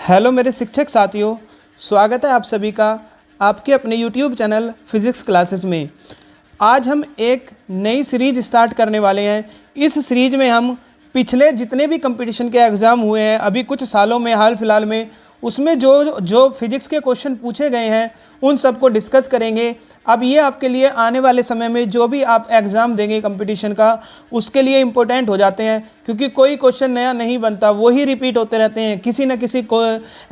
Hello मेरे शिक्षक साथियों, स्वागत है आप सभी का आपके अपने YouTube चैनल फिज़िक्स क्लासेस में। आज हम एक नई सीरीज स्टार्ट करने वाले हैं। इस सीरीज में हम पिछले जितने भी कंपटीशन के एग्ज़ाम हुए हैं अभी कुछ सालों में, हाल फिलहाल में, उसमें जो फिज़िक्स के क्वेश्चन पूछे गए हैं उन सब को डिस्कस करेंगे। अब ये आपके लिए आने वाले समय में जो भी आप एग्ज़ाम देंगे कंपटीशन का, उसके लिए इम्पोर्टेंट हो जाते हैं, क्योंकि कोई क्वेश्चन नया नहीं बनता, वही रिपीट होते रहते हैं। किसी न किसी को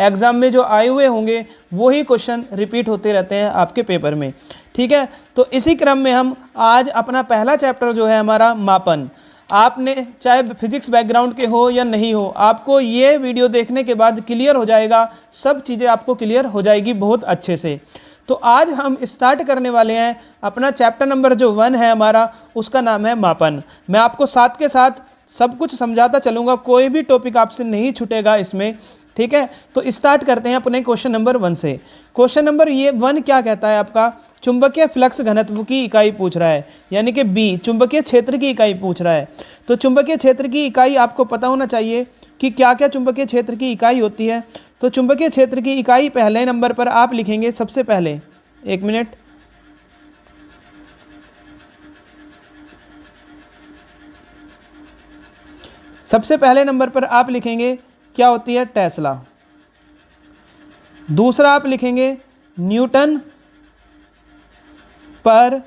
एग्ज़ाम में जो आए हुए होंगे वही क्वेश्चन रिपीट होते रहते हैं आपके पेपर में। ठीक है, तो इसी क्रम में हम आज अपना पहला चैप्टर जो है हमारा मापन। आपने चाहे फिजिक्स बैकग्राउंड के हो या नहीं हो, आपको ये वीडियो देखने के बाद क्लियर हो जाएगा, सब चीज़ें आपको क्लियर हो जाएगी बहुत अच्छे से। तो आज हम स्टार्ट करने वाले हैं अपना चैप्टर नंबर जो 1 है हमारा, उसका नाम है मापन। मैं आपको साथ के साथ सब कुछ समझाता चलूँगा, कोई भी टॉपिक आपसे नहीं छूटेगा इसमें। ठीक है, तो स्टार्ट करते हैं अपने क्वेश्चन नंबर 1 से। क्वेश्चन नंबर 1 क्या कहता है आपका, चुंबकीय फ्लक्स घनत्व की इकाई पूछ रहा है, यानी कि बी चुंबकीय क्षेत्र की इकाई पूछ रहा है। तो चुंबकीय क्षेत्र की इकाई आपको पता होना चाहिए कि क्या क्या चुंबकीय क्षेत्र की इकाई होती है। तो चुंबकीय क्षेत्र की इकाई पहले नंबर पर आप लिखेंगे सबसे पहले, एक मिनट, सबसे पहले नंबर पर आप लिखेंगे क्या होती है, टेस्ला। दूसरा आप लिखेंगे न्यूटन पर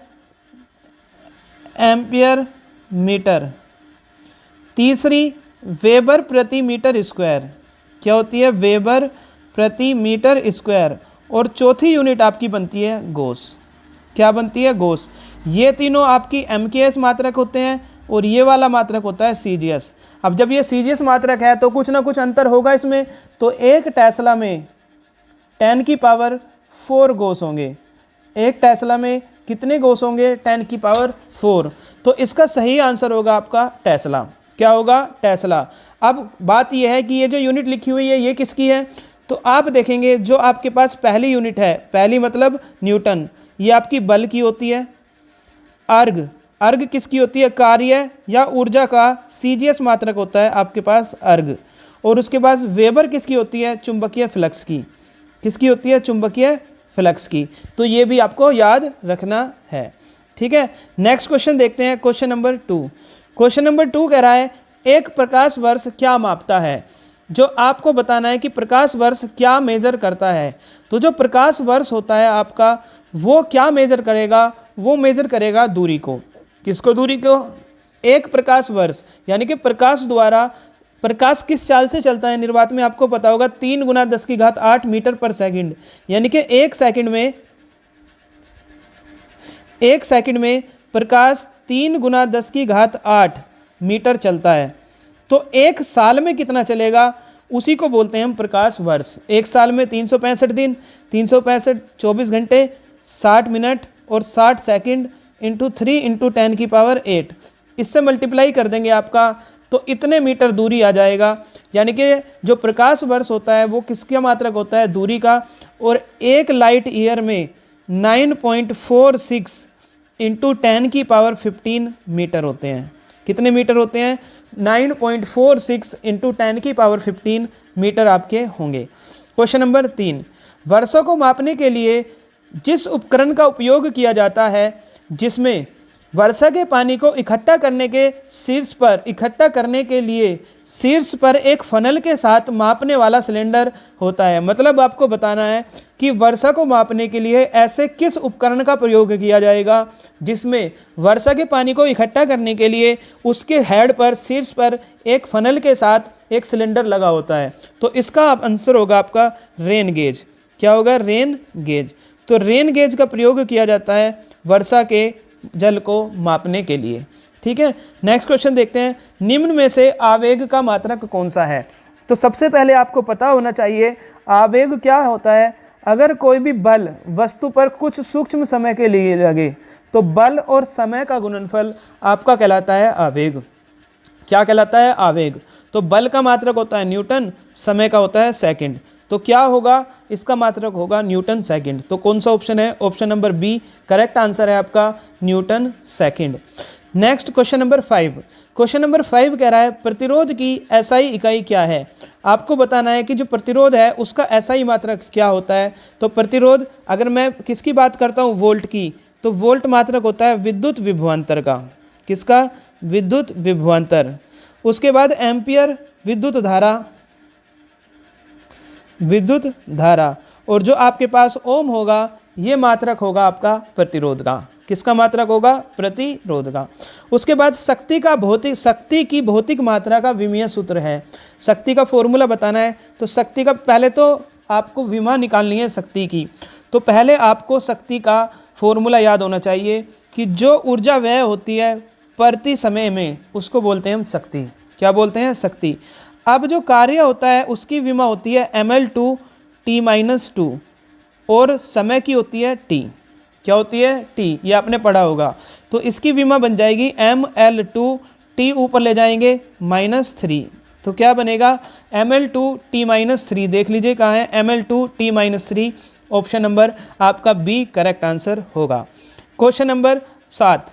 एम्पियर मीटर। तीसरी वेबर प्रति मीटर स्क्वायर, क्या होती है, वेबर प्रति मीटर स्क्वायर। और चौथी यूनिट आपकी बनती है गॉस। क्या बनती है, गॉस। ये तीनों आपकी एमकेएस मात्रक होते हैं और ये वाला मात्रक होता है सीजीएस। अब जब ये सीजीएस मात्रक है तो कुछ ना कुछ अंतर होगा इसमें। तो एक टेस्ला में 10 की पावर 4 गॉस होंगे। एक टेस्ला में कितने गॉस होंगे, 10 की पावर 4। तो इसका सही आंसर होगा आपका टेस्ला। क्या होगा, टेस्ला। अब बात यह है कि ये जो यूनिट लिखी हुई है ये किसकी है, तो आप देखेंगे जो आपके पास पहली यूनिट है, पहली मतलब न्यूटन, ये आपकी बल की होती है। अर्ग, अर्ग किसकी होती है, कार्य या ऊर्जा का सीजीएस मात्रक होता है आपके पास अर्ग। और उसके बाद वेबर किसकी होती है, चुंबकीय फ्लक्स की। किसकी होती है, चुंबकीय फ्लक्स की। तो ये भी आपको याद रखना है। ठीक है, नेक्स्ट क्वेश्चन देखते हैं, क्वेश्चन नंबर 2। क्वेश्चन नंबर 2 कह रहा है एक प्रकाश वर्ष क्या मापता है। जो आपको बताना है कि प्रकाश वर्ष क्या मेजर करता है। तो जो प्रकाश वर्ष होता है आपका, वो क्या मेजर करेगा, वो मेजर करेगा दूरी को। किसको, दूरी को। एक प्रकाश वर्ष यानी कि प्रकाश द्वारा, प्रकाश किस चाल से चलता है निर्वात में आपको पता होगा, 3 × 10⁸ मीटर पर सेकंड, यानी कि एक सेकंड में प्रकाश 3 × 10⁸ मीटर चलता है। तो एक साल में कितना चलेगा, उसी को बोलते हैं हम प्रकाश वर्ष। एक साल में 365 दिन, 365 24 घंटे, 60 मिनट और 60 सेकंड इंटू 3 × 10 की पावर 8, इससे मल्टीप्लाई कर देंगे आपका, तो इतने मीटर दूरी आ जाएगा। यानी कि जो प्रकाश वर्ष होता है वो किसका मात्रक होता है, दूरी का। और एक लाइट ईयर में 9.46 × 10 की पावर 15 मीटर होते हैं। कितने मीटर होते हैं, 9.46 × 10 की पावर 15 मीटर आपके होंगे। क्वेश्चन नंबर 3, वर्षा को मापने के लिए जिस उपकरण का उपयोग किया जाता है, जिसमें वर्षा के पानी को इकट्ठा करने के लिए शीर्ष पर एक फनल के साथ मापने वाला सिलेंडर होता है। मतलब आपको बताना है कि वर्षा को मापने के लिए ऐसे किस उपकरण का प्रयोग किया जाएगा जिसमें वर्षा के पानी को इकट्ठा करने के लिए उसके हेड पर, शीर्ष पर एक फनल के साथ एक सिलेंडर लगा होता है। तो इसका आंसर होगा आपका रेन गेज। क्या होगा, रेन गेज। तो रेन गेज का प्रयोग किया जाता है वर्षा के जल को मापने के लिए। ठीक है, नेक्स्ट क्वेश्चन देखते हैं, निम्न में से आवेग का मात्रक कौन सा है। तो सबसे पहले आपको पता होना चाहिए आवेग क्या होता है। अगर कोई भी बल वस्तु पर कुछ सूक्ष्म समय के लिए लगे तो बल और समय का गुणनफल आपका कहलाता है आवेग। क्या कहलाता है, आवेग। तो बल का मात्रक होता है न्यूटन, समय का होता है सेकंड। तो क्या होगा, इसका मात्रक होगा न्यूटन सेकंड। तो कौन सा ऑप्शन है, option number B correct answer है आपका, Newton second. Next question number 5। Question number 5 कह रहा है प्रतिरोध की एसआई इकाई क्या है। आपको बताना है कि जो प्रतिरोध है उसका एसआई मात्रक क्या होता है। तो प्रतिरोध, अगर मैं किसकी बात करता हूँ, वोल्ट की, तो वोल्ट मात्रक होता है विद्युत विभवांतर का। किसका? विद्युत विभवांतर। उसके बाद एम्पियर विद्युत धारा, विद्युत धारा। और जो आपके पास ओम होगा, ये मात्रक होगा आपका प्रतिरोध का। किसका मात्रक होगा? प्रतिरोध का। उसके बाद शक्ति की भौतिक मात्रा का विमीय सूत्र है। शक्ति का फॉर्मूला बताना है। तो शक्ति का पहले तो आपको विमा निकालनी है शक्ति की। तो पहले आपको शक्ति का फॉर्मूला याद होना चाहिए कि जो ऊर्जा व्यय होती है प्रति समय में, उसको बोलते हैं हम शक्ति। क्या बोलते हैं? शक्ति। अब जो कार्य होता है उसकी विमा होती है ml2 t-2 और समय की होती है t। क्या होती है? t। ये आपने पढ़ा होगा। तो इसकी विमा बन जाएगी ml2 t, ऊपर ले जाएंगे -3। तो क्या बनेगा? ml2 t-3। देख लीजिए कहाँ है ml2 t-3। ऑप्शन नंबर आपका बी करेक्ट आंसर होगा। Question number 7।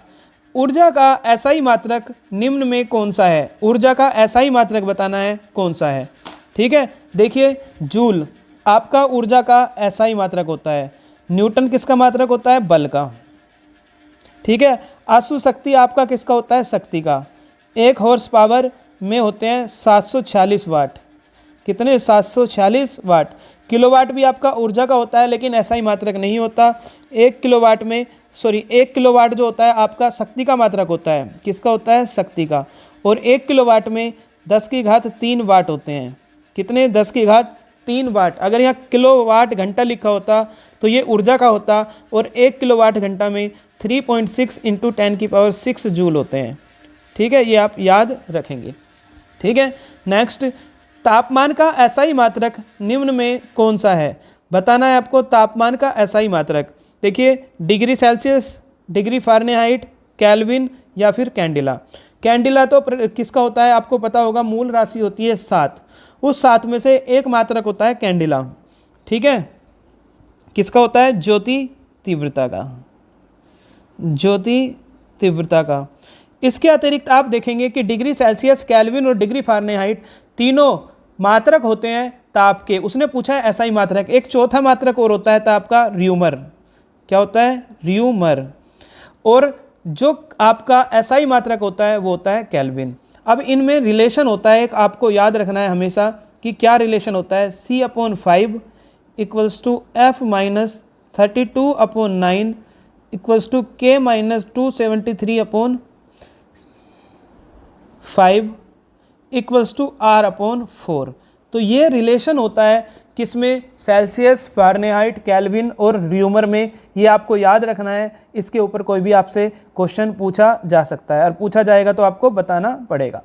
ऊर्जा का एसआई मात्रक निम्न में कौन सा है? ऊर्जा का एसआई मात्रक बताना है कौन सा है। ठीक है, देखिए जूल आपका ऊर्जा का एसआई मात्रक होता है। न्यूटन किसका मात्रक होता है? बल का। ठीक है, आशु शक्ति आपका किसका होता है? शक्ति का। 1 हॉर्स पावर में होते हैं 746 वाट। कितने? 746 वाट। किलोवाट भी आपका ऊर्जा का होता है, लेकिन एसआई मात्रक नहीं होता। 1 किलोवाट जो होता है आपका शक्ति का मात्रक होता है। किसका होता है? शक्ति का। और 1 किलोवाट में 10⁻³ वाट होते हैं। कितने? 10⁻³ वाट। अगर यहाँ किलोवाट घंटा लिखा होता तो ये ऊर्जा का होता, और 1 किलोवाट घंटा में 3.6 × 10⁶ जूल होते हैं। ठीक है, ये आप याद रखेंगे। ठीक है, नेक्स्ट, तापमान का एसआई मात्रक निम्न में कौन सा है? बताना है आपको तापमान का एसआई मात्रक। देखिए, degree Celsius, degree Fahrenheit, kelvin या फिर कैंडिला। कैंडिला तो किसका होता है? आपको पता होगा, मूल राशि होती है 7। उस 7 में से एक मात्रक होता है कैंडिला। ठीक है, किसका होता है? ज्योति तीव्रता का। ज्योति तीव्रता का। इसके अतिरिक्त आप देखेंगे कि डिग्री सेल्सियस, केल्विन और डिग्री फ़ारेनहाइट तीनों मात्रक होते हैं ताप के। उसने पूछा है एसआई मात्रक। एक चौथा मात्रक और होता है ताप का, र्यूमर। क्या होता है? र्यूमर। और जो आपका एसआई मात्रक होता है वो होता है केल्विन। अब इनमें रिलेशन होता है, एक आपको याद रखना है हमेशा कि क्या रिलेशन होता है। C/5 = F - 32/9 = K - 273/5 = R/4। तो ये रिलेशन होता है किसमें? सेल्सियस, फ़ारेनहाइट, केल्विन और र्यूमर में। ये आपको याद रखना है। इसके ऊपर कोई भी आपसे क्वेश्चन पूछा जा सकता है, और पूछा जाएगा तो आपको बताना पड़ेगा।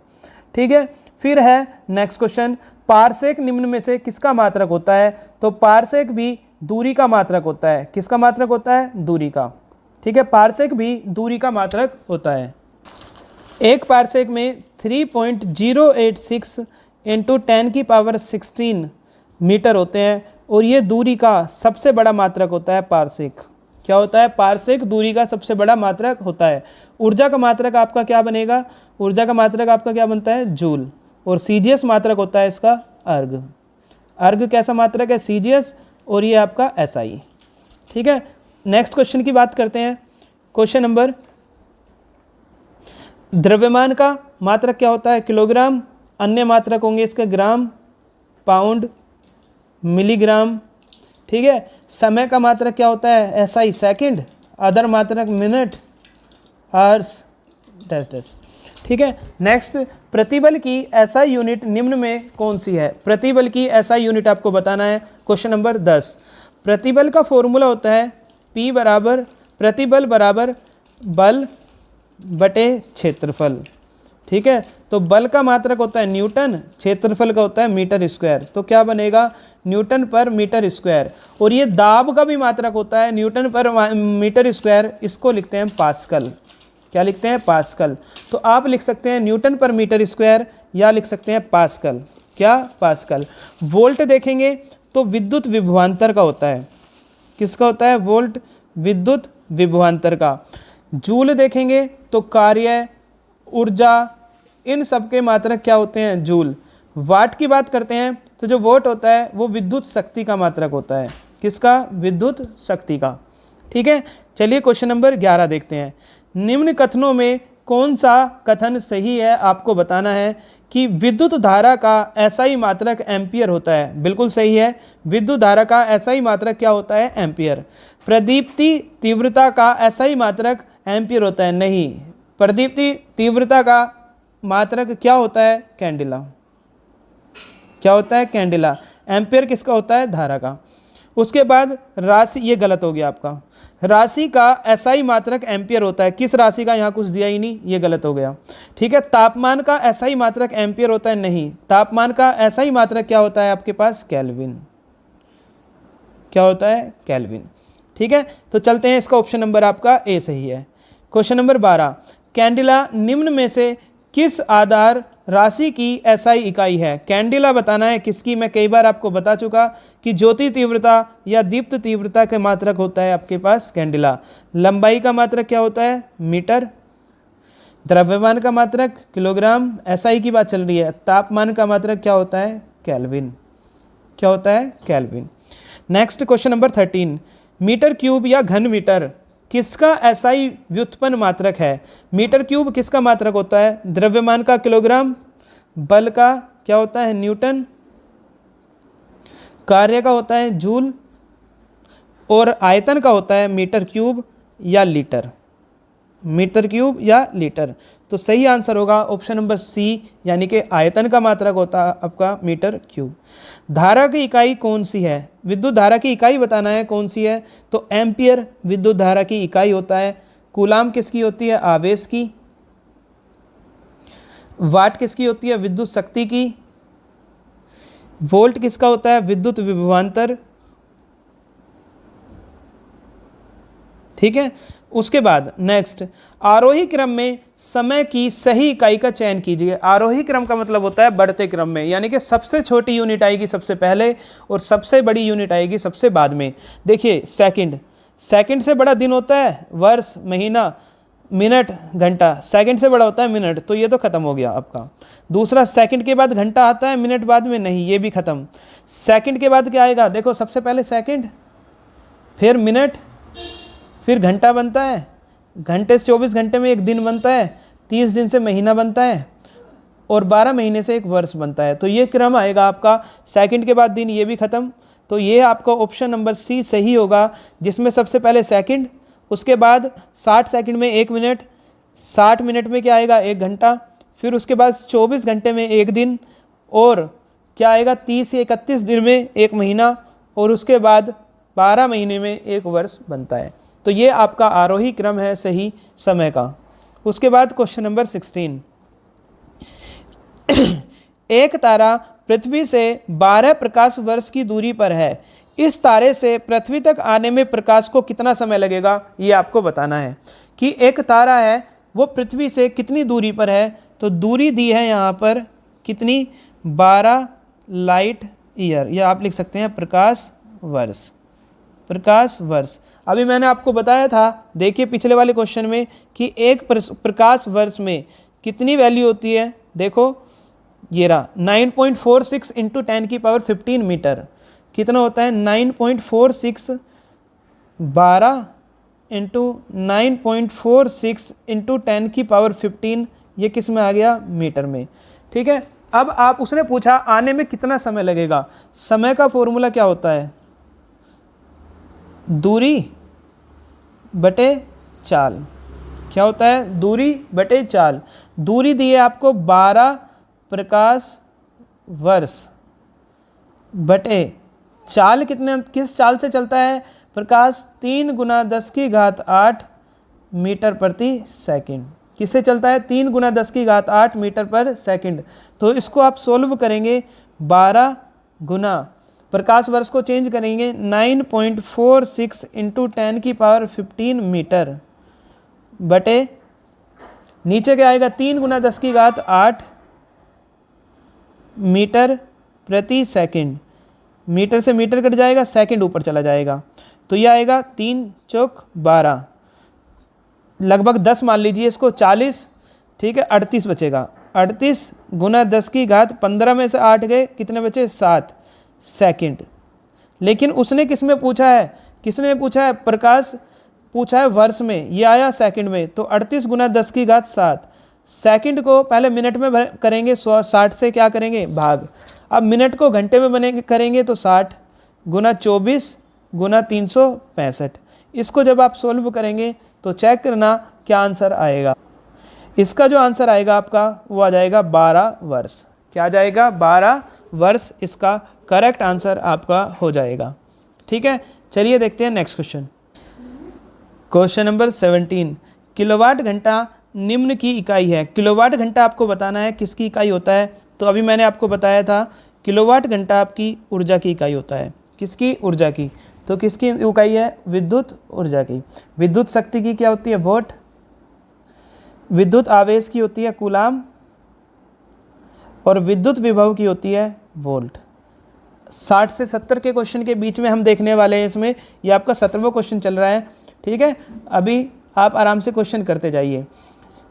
ठीक है, फिर है नेक्स्ट क्वेश्चन, पारसेक निम्न में से किसका मात्रक होता है? तो पारसेक भी दूरी का मात्रक होता है। किसका मात्रक होता है? दूरी का। ठीक है, पारसेक भी दूरी का मात्रक होता है। एक पारसेक में 3.086 × 10⁻16 मीटर होते हैं, और ये दूरी का सबसे बड़ा मात्रक होता है पारसेक। क्या होता है? पारसेक दूरी का सबसे बड़ा मात्रक होता है। ऊर्जा का मात्रक आपका क्या बनेगा? ऊर्जा का मात्रक आपका क्या बनता है? जूल। और सीजीएस मात्रक होता है इसका अर्ग। अर्ग कैसा मात्रक है? सीजीएस। और ये आपका एसआई। ठीक है, नेक्स्ट क्वेश्चन की बात करते हैं। क्वेश्चन नंबर, द्रव्यमान का मात्रक क्या होता है? किलोग्राम। अन्य मात्रक होंगे इसके ग्राम, पाउंड, मिलीग्राम। ठीक है, समय का मात्रक क्या होता है? SI, second. अदर मात्रक मिनट, आवर्स, डैश। ठीक है, नेक्स्ट, प्रतिबल की एसआई यूनिट निम्न में कौन सी है? प्रतिबल की एसआई यूनिट आपको बताना है। Question number 10। प्रतिबल का फॉर्मूला होता है P = प्रतिबल = बल बटे क्षेत्रफल। ठीक है, तो बल का मात्रक होता है न्यूटन, क्षेत्रफल का होता है मीटर स्क्वायर। तो क्या बनेगा? न्यूटन पर मीटर स्क्वायर। और ये दाब का भी मात्रक होता है न्यूटन पर मीटर स्क्वायर। इसको लिखते हैं पास्कल। क्या लिखते हैं? पास्कल। तो आप लिख सकते हैं न्यूटन पर मीटर स्क्वायर, या लिख सकते हैं पास्कल। क्या? पास्कल। वोल्ट देखेंगे तो विद्युत विभवांतर का होता है। किसका होता है? वोल्ट विद्युत विभवांतर का। जूल देखेंगे तो कार्य, ऊर्जा, इन सब के मात्रक क्या होते हैं? जूल। वाट की बात करते हैं तो जो वोट होता है वो विद्युत शक्ति का मात्रक होता है। किसका? विद्युत शक्ति का। ठीक है, चलिए क्वेश्चन नंबर 11 देखते हैं। निम्न कथनों में कौन सा कथन सही है? आपको बताना है कि विद्युत धारा का एसआई मात्रक एम्पियर होता है। बिल्कुल सही है, विद्युत धारा का एसआई मात्रक क्या होता है? एम्पियर। प्रदीप्ति तीव्रता का एसआई मात्रक एम्पियर होता है? नहीं, प्रदीप्ति तीव्रता का मात्रक क्या होता है? कैंडिला। क्या होता है? कैंडिला। एम्पियर किसका होता है? धारा का। उसके बाद राशि, ये गलत हो गया आपका, राशि का एसआई मात्रक एम्पियर होता है। किस राशि का? यहाँ कुछ दिया ही नहीं, ये गलत हो गया। ठीक है, तापमान का एसआई मात्रक एम्पियर होता है? नहीं, तापमान का एसआई मात्रक क्या होता है आपके पास? केल्विन। क्या होता है? केल्विन। ठीक है, तो चलते हैं, इसका ऑप्शन नंबर आपका ए सही है। क्वेश्चन नंबर 12, कैंडिला निम्न में से किस आधार राशि की एसआई इकाई है? कैंडिला बताना है किसकी? मैं कई बार आपको बता चुका कि ज्योति तीव्रता या दीप्त तीव्रता के मात्रक होता है आपके पास कैंडिला। लंबाई का मात्रक क्या होता है? मीटर। द्रव्यमान का मात्रक किलोग्राम, एसआई की बात चल रही है। तापमान का मात्रक क्या होता है? केल्विन। क्या होता है? Kelvin. Next question number 13, metre cube या घन मीटर किसका एसआई व्युत्पन्न मात्रक है? मीटर क्यूब किसका मात्रक होता है? द्रव्यमान का किलोग्राम, बल का क्या होता है? न्यूटन, कार्य का होता है जूल, और आयतन का होता है मीटर क्यूब या लीटर। मीटर क्यूब या लीटर। तो सही आंसर होगा ऑप्शन नंबर सी, यानी कि आयतन का मात्रक होता है आपका मीटर क्यूब। धारा की इकाई कौन सी है? विद्युत धारा की इकाई बताना है कौन सी है, तो एम्पियर विद्युत धारा की इकाई होता है। कूलाम किसकी होती है? आवेश की। वाट किसकी होती है? विद्युत शक्ति की। वोल्ट किसका होता है? विद्युत विभवांतर। ठीक है, उसके बाद नेक्स्ट, आरोही क्रम में समय की सही इकाई का चयन कीजिए। आरोही क्रम का मतलब होता है बढ़ते क्रम में, यानी कि सबसे छोटी यूनिट आएगी सबसे पहले और सबसे बड़ी यूनिट आएगी सबसे बाद में। देखिए सेकंड, सेकंड से बड़ा दिन होता है वर्ष, महीना, मिनट, घंटा। सेकंड से बड़ा होता है मिनट, तो ये तो खत्म हो गया आपका। दूसरा, सेकंड के बाद घंटा आता है, मिनट बाद में नहीं, ये भी खत्म। सेकंड के बाद क्या आएगा? देखो सबसे पहले सेकंड, फिर मिनट, फिर घंटा बनता है। घंटे से 24 घंटे में एक दिन बनता है, 30 दिन से महीना बनता है, और 12 महीने से एक वर्ष बनता है। तो ये क्रम आएगा आपका, सेकंड के बाद दिन, ये भी खत्म। तो ये आपका ऑप्शन नंबर सी सही होगा, जिसमें सबसे पहले सेकंड, उसके बाद 60 सेकंड में 1 मिनट, 60 मिनट में क्या आएगा? 1 घंटा, फिर उसके बाद 24 घंटे में 1 दिन, और क्या आएगा? 30 से 31 दिन में 1 महीना, और उसके बाद 12 महीने में 1 वर्ष बनता है। तो ये आपका आरोही क्रम है सही समय का। उसके बाद क्वेश्चन नंबर 16, एक तारा पृथ्वी से 12 प्रकाश वर्ष की दूरी पर है। इस तारे से पृथ्वी तक आने में प्रकाश को कितना समय लगेगा? ये आपको बताना है कि एक तारा है वो पृथ्वी से कितनी दूरी पर है। तो दूरी दी है यहाँ पर कितनी? 12 लाइट ईयर, या आप लिख सकते हैं प्रकाश वर्ष। प्रकाश वर्ष। अभी मैंने आपको बताया था, देखिए पिछले वाले क्वेश्चन में, कि एक प्रकाश वर्ष में कितनी वैल्यू होती है। देखो ये रहा 9.46 इंटू 10⁻15 मीटर। कितना होता है? 9.46 12 इंटू 9.46 इंटू 10⁻15, ये किस में आ गया? मीटर में। ठीक है, अब आप, उसने पूछा आने में कितना समय लगेगा। समय का फॉर्मूला क्या होता है? दूरी बटे चाल। क्या होता है? दूरी बटे चाल। दूरी दी है आपको 12 प्रकाश वर्ष बटे चाल, कितने, किस चाल से चलता है प्रकाश? 3 × 10⁸ मीटर प्रति सेकंड। किससे चलता है? 3 × 10⁸ मीटर पर सेकंड। तो इसको आप सोल्व करेंगे, 12 गुना प्रकाश वर्ष को चेंज करेंगे 9.46 इंटू 10⁻15 मीटर बटे, नीचे क्या आएगा? 3 × 10⁸ मीटर प्रति सेकंड। मीटर से मीटर कट जाएगा, सेकंड ऊपर चला जाएगा, तो यह आएगा 3 × 4 = 12। लगभग 10 मान लीजिए इसको, 40, ठीक है, 38 बचेगा। 38 गुना 10 की घात 15 में से 8 गए, कितने बचे? 7 सेकंड। लेकिन उसने किस में पूछा है? किसने पूछा है? प्रकाश पूछा है वर्ष में, ये आया सेकंड में। तो 38 गुना 10 की घात 7, सेकंड को पहले मिनट में करेंगे, 60 से क्या करेंगे? भाग। अब मिनट को घंटे में बनेंगे करेंगे तो 60 गुना 24 गुना 365। इसको जब आप सोल्व करेंगे तो चेक करना क्या आंसर आएगा। इसका जो आंसर आएगा आपका वो आ जाएगा 12 वर्ष। क्या आ जाएगा? 12 वर्ष इसका करेक्ट आंसर आपका हो जाएगा। ठीक है, चलिए देखते हैं next question. Question number 17, kilowatt घंटा निम्न की इकाई है। किलोवाट घंटा आपको बताना है किसकी इकाई होता है। तो अभी मैंने आपको बताया था किलोवाट घंटा आपकी ऊर्जा की इकाई होता है। किसकी? ऊर्जा की। तो किसकी इकाई है? विद्युत ऊर्जा की। विद्युत शक्ति की क्या होती है? वोट। विद्युत आवेश की होती है कूलाम, और विद्युत विभव की होती है वोल्ट। 60 से 70 के क्वेश्चन के बीच में हम देखने वाले हैं इसमें। ये आपका 17वां क्वेश्चन चल रहा है। ठीक है, अभी आप आराम से क्वेश्चन करते जाइए।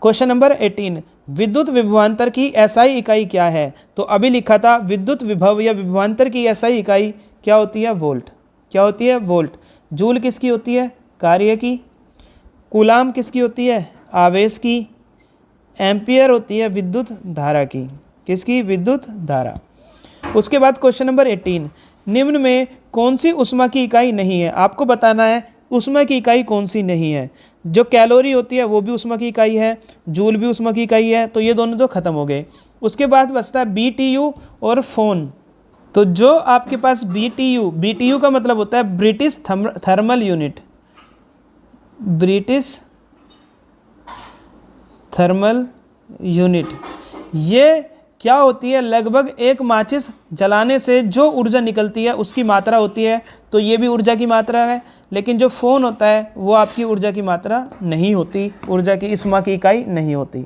क्वेश्चन नंबर 18, विद्युत विभवांतर की एसआई इकाई क्या है। तो अभी लिखा था विद्युत विभव या विभवांतर की एसआई इकाई क्या होती है? वोल्ट। क्या होती है? वोल्ट। जूल किसकी होती है? कार्य की। कूलाम किसकी होती है? आवेश की। एम्पियर होती है विद्युत धारा की। किसकी? विद्युत धारा। उसके बाद क्वेश्चन नंबर 18, निम्न में कौन सी ऊष्मा की इकाई नहीं है। आपको बताना है ऊष्मा की इकाई कौन सी नहीं है। जो कैलोरी होती है वो भी ऊष्मा की इकाई है, जूल भी ऊष्मा की इकाई है, तो ये दोनों तो खत्म हो गए। उसके बाद बचता है BTU और फोन। तो जो आपके पास BTU का मतलब होता है British thermal unit. British thermal unit, ये क्या होती है? लगभग एक माचिस जलाने से जो ऊर्जा निकलती है उसकी मात्रा होती है। तो ये भी ऊर्जा की मात्रा है। लेकिन जो फोन होता है वो आपकी ऊर्जा की मात्रा नहीं होती, ऊर्जा की ऊष्मा की इकाई नहीं होती।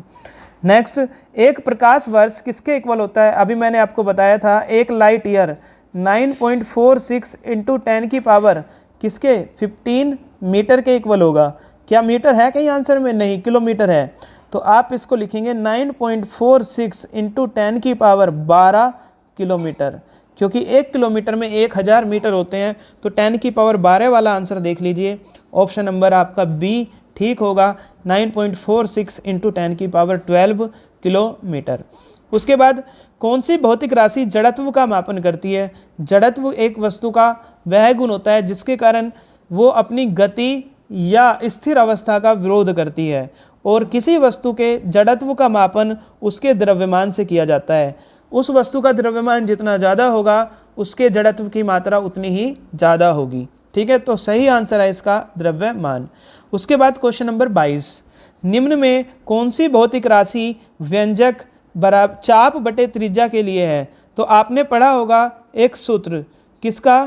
नेक्स्ट, एक प्रकाश वर्ष किसके इक्वल होता है। अभी मैंने आपको बताया था एक लाइट ईयर 9.46 इंटू 10 की पावर किसके? 15 मीटर के इक्वल होगा। क्या मीटर है कहीं आंसर में? नहीं, किलोमीटर है। तो आप इसको लिखेंगे 9.46 इंटू 10 की पावर 12 किलोमीटर, क्योंकि 1 किलोमीटर में 1000 मीटर होते हैं। तो 10 की पावर 12 वाला आंसर देख लीजिए, ऑप्शन नंबर आपका बी ठीक होगा। 9.46 इंटू 10 की पावर 12 किलोमीटर। उसके बाद कौन सी भौतिक राशि जड़त्व का मापन करती है। जड़त्व एक वस्तु का वह गुण होता है जिसके कारण वो अपनी गति या स्थिर अवस्था का विरोध करती है, और किसी वस्तु के जड़त्व का मापन उसके द्रव्यमान से किया जाता है। उस वस्तु का द्रव्यमान जितना ज़्यादा होगा उसके जड़त्व की मात्रा उतनी ही ज़्यादा होगी। ठीक है, तो सही आंसर है इसका द्रव्यमान। उसके बाद क्वेश्चन नंबर 22, निम्न में कौन सी भौतिक राशि व्यंजक बराबर चाप बटे त्रिज्या के लिए है। तो आपने पढ़ा होगा एक सूत्र, किसका?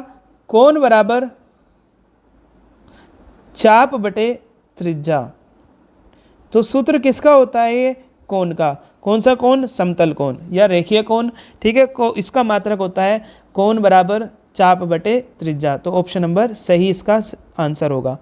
कोण बराबर चाप बटे त्रिज्या। तो सूत्र किसका होता है? ये कोण का। कौन सा कोण? समतल कोण या रेखीय कोण। ठीक है, इसका मात्रक होता है कोण बराबर चाप बटे त्रिज्या। तो ऑप्शन नंबर सही इसका आंसर होगा।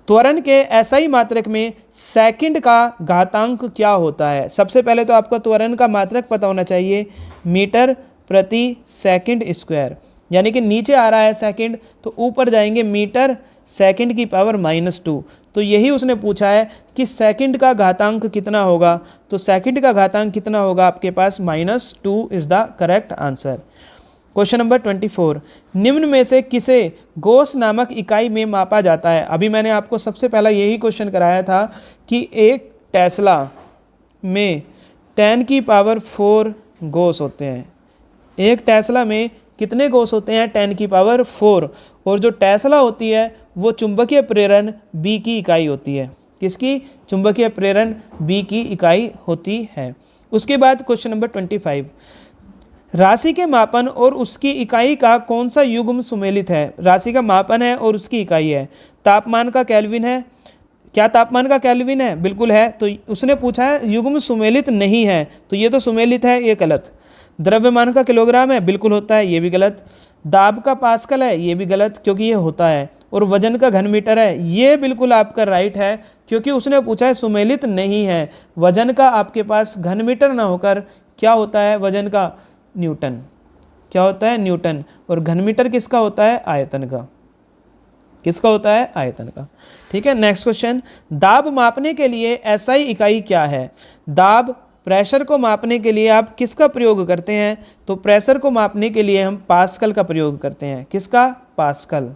त्वरण के एसआई मात्रक में सेकंड का घातांक क्या होता है। सबसे पहले तो आपको त्वरण का मात्रक पता होना चाहिए, मीटर प्रति सेकंड स्क्वायर। यानी कि नीचे आ रहा है सेकंड, तो ऊपर जाएंगे मीटर सेकंड की पावर -2। तो यही उसने पूछा है कि सेकंड का घातांक कितना होगा। तो सेकंड का घातांक कितना होगा आपके पास? -2 is the correct answer. Question number 24, निम्न में से किसे गॉस नामक इकाई में मापा जाता है। अभी मैंने आपको सबसे पहला यही क्वेश्चन कराया था कि एक टेस्ला में 10 की पावर 4 गॉस होते हैं। एक टेस्ला में कितने गॉस होते हैं? 10 की पावर 4। और जो टेस्ला होती है वो चुंबकीय प्रेरण बी की इकाई होती है। किसकी? चुंबकीय प्रेरण बी की इकाई होती है। उसके बाद क्वेश्चन नंबर 25, राशि के मापन और उसकी इकाई का कौन सा युग्म सुमेलित है। राशि का मापन है और उसकी इकाई है। तापमान का केल्विन है। क्या तापमान का केल्विन है? बिल्कुल है। तो उसने पूछा है युग्म सुमेलित नहीं है, तो ये तो सुमेलित है, ये गलत। द्रव्यमान का किलोग्राम है, बिल्कुल होता है, ये भी गलत। दाब का पास्कल है, ये भी गलत क्योंकि ये होता है। और वजन का घन मीटर है, ये बिल्कुल आपका राइट है क्योंकि उसने पूछा है सुमेलित नहीं है। वजन का आपके पास घन मीटर ना होकर क्या होता है, वजन का न्यूटन। क्या होता है, न्यूटन। और घन मीटर किसका होता है, आयतन का। किसका होता है, आयतन का। ठीक है, नेक्स्ट क्वेश्चन, दाब मापने के लिए एसआई इकाई क्या है। दाब प्रेशर को मापने के लिए आप किसका प्रयोग करते हैं, तो प्रेशर को मापने के लिए हम पास्कल का प्रयोग करते हैं। किसका, पास्कल।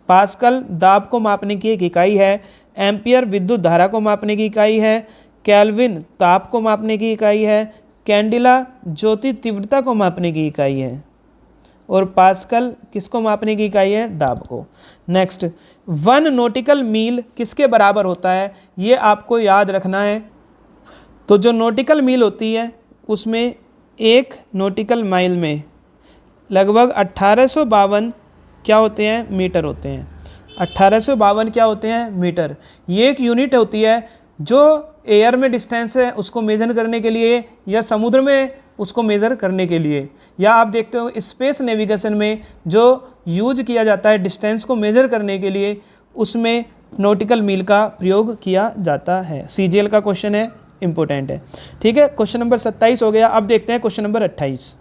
पास्कल दाब को मापने की एक इकाई है। एम्पियर विद्युत धारा को मापने की इकाई है। केल्विन ताप को मापने की इकाई है। कैंडिला ज्योति तीव्रता को मापने की इकाई है। और पास्कल किसको मापने की इकाई है, दाब को। नेक्स्ट, 1 नॉटिकल मील किसके बराबर होता है, ये आपको याद रखना है। तो जो नॉटिकल मील होती है उसमें 1 नॉटिकल माइल में लगभग 1852 क्या होते हैं, मीटर होते हैं। 1852 क्या होते हैं, मीटर। ये एक यूनिट होती है जो एयर में डिस्टेंस है उसको मेजर करने के लिए, या समुद्र में उसको मेज़र करने के लिए, या आप देखते हो स्पेस नेविगेशन में जो यूज किया जाता है डिस्टेंस को मेज़र करने के लिए, उसमें नॉटिकल मील का प्रयोग किया जाता है। सीजीएल का क्वेश्चन है, इंपॉर्टेंट है। ठीक है, क्वेश्चन नंबर 27 हो गया। अब देखते हैं क्वेश्चन नंबर 28।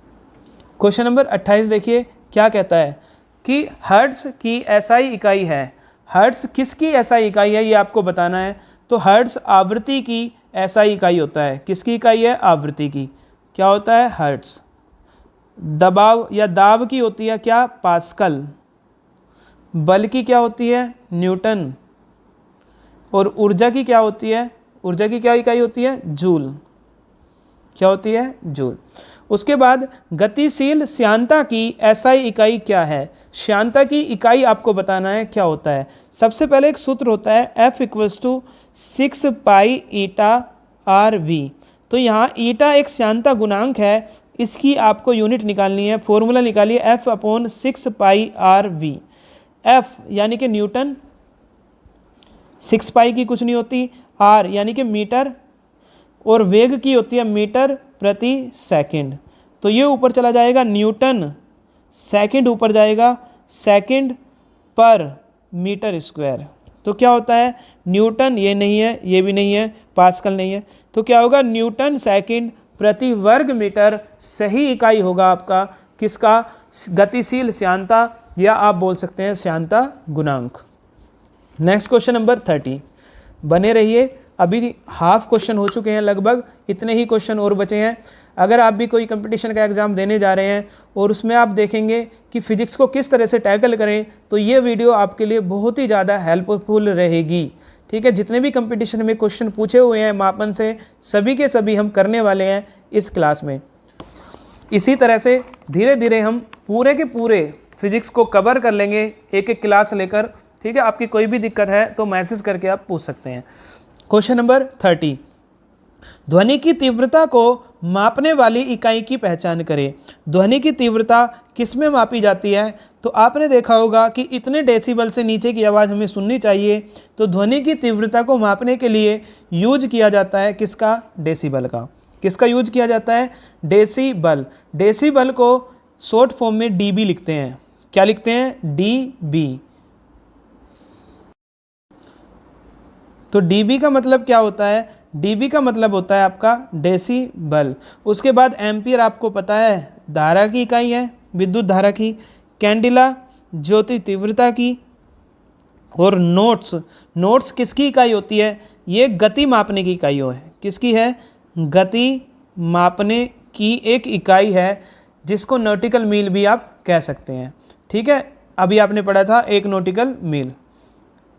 क्वेश्चन नंबर 28 देखिए क्या कहता है कि हर्ट्ज की एसआई इकाई है। हर्ट्ज किसकी एसआई इकाई है, ये आपको बताना है। तो हर्ट्ज आवृत्ति की एसआई इकाई होता है। किसकी इकाई है, आवृत्ति की। क्या होता है, हर्ट्ज। दबाव या दाब की होती है क्या, पास्कल। बल की क्या होती है, न्यूटन। और ऊर्जा की क्या होती है, ऊर्जा की क्या इकाई होती है, जूल। क्या होती है, जूल। उसके बाद गतिशील श्यानता की एसआई इकाई क्या है। श्यानता की इकाई आपको बताना है क्या होता है। सबसे पहले एक सूत्र होता है F = 6 pi eta R V. तो यहाँ ईटा एक श्यानता गुणांक है, इसकी आपको यूनिट निकालनी है। फॉर्मूला निकालिए F/6 pi are we. F यानी कि न्यूटन, 6 पाई की कुछ नहीं होती, R यानी कि मीटर, और वेग की होती है मीटर प्रति सेकंड। तो ये ऊपर चला जाएगा न्यूटन, सेकंड ऊपर जाएगा, सेकंड पर मीटर स्क्वायर। तो क्या होता है, न्यूटन ये नहीं है, ये भी नहीं है, पास्कल नहीं है, तो क्या होगा, न्यूटन सेकंड प्रति वर्ग मीटर सही इकाई होगा आपका किसका, गतिशील श्यानता, या आप बोल सकते हैं श्यानता गुणांक। Next question number 30। बने रहिए, अभी हाफ क्वेश्चन हो चुके हैं, लगभग इतने ही क्वेश्चन और बचे हैं। अगर आप भी कोई कंपटीशन का एग्ज़ाम देने जा रहे हैं और उसमें आप देखेंगे कि फिजिक्स को किस तरह से टैकल करें, तो ये वीडियो आपके लिए बहुत ही ज़्यादा हेल्पफुल रहेगी। ठीक है, जितने भी कंपटीशन में क्वेश्चन पूछे हुए हैं मापन से, सभी के सभी हम करने वाले हैं इस क्लास में। इसी तरह से धीरे धीरे हम पूरे के पूरे फिजिक्स को कवर कर लेंगे एक एक क्लास लेकर। ठीक है, आपकी कोई भी दिक्कत है तो मैसेज करके आप पूछ सकते हैं। क्वेश्चन नंबर 30, ध्वनि की तीव्रता को मापने वाली इकाई की पहचान करें। ध्वनि की तीव्रता किस में मापी जाती है, तो आपने देखा होगा कि इतने डेसिबल से नीचे की आवाज़ हमें सुननी चाहिए, तो ध्वनि की तीव्रता को मापने के लिए यूज किया जाता है किसका, डेसिबल का। किसका यूज किया जाता है, डेसिबल। डेसिबल को शॉर्ट फॉर्म में डीबी लिखते हैं। क्या लिखते हैं, डीबी। तो डीबी का मतलब क्या होता है, डीबी का मतलब होता है आपका डेसिबल। उसके बाद एम्पियर आपको पता है धारा की इकाई है, विद्युत धारा की। कैंडिला ज्योति तीव्रता की। और नोट्स, नोट्स किसकी इकाई होती है, ये गति मापने की इकाई है। किसकी है, गति मापने की एक इकाई है, जिसको नॉटिकल मील भी आप कह सकते हैं। ठीक है, अभी आपने पढ़ा था 1 नॉटिकल मील।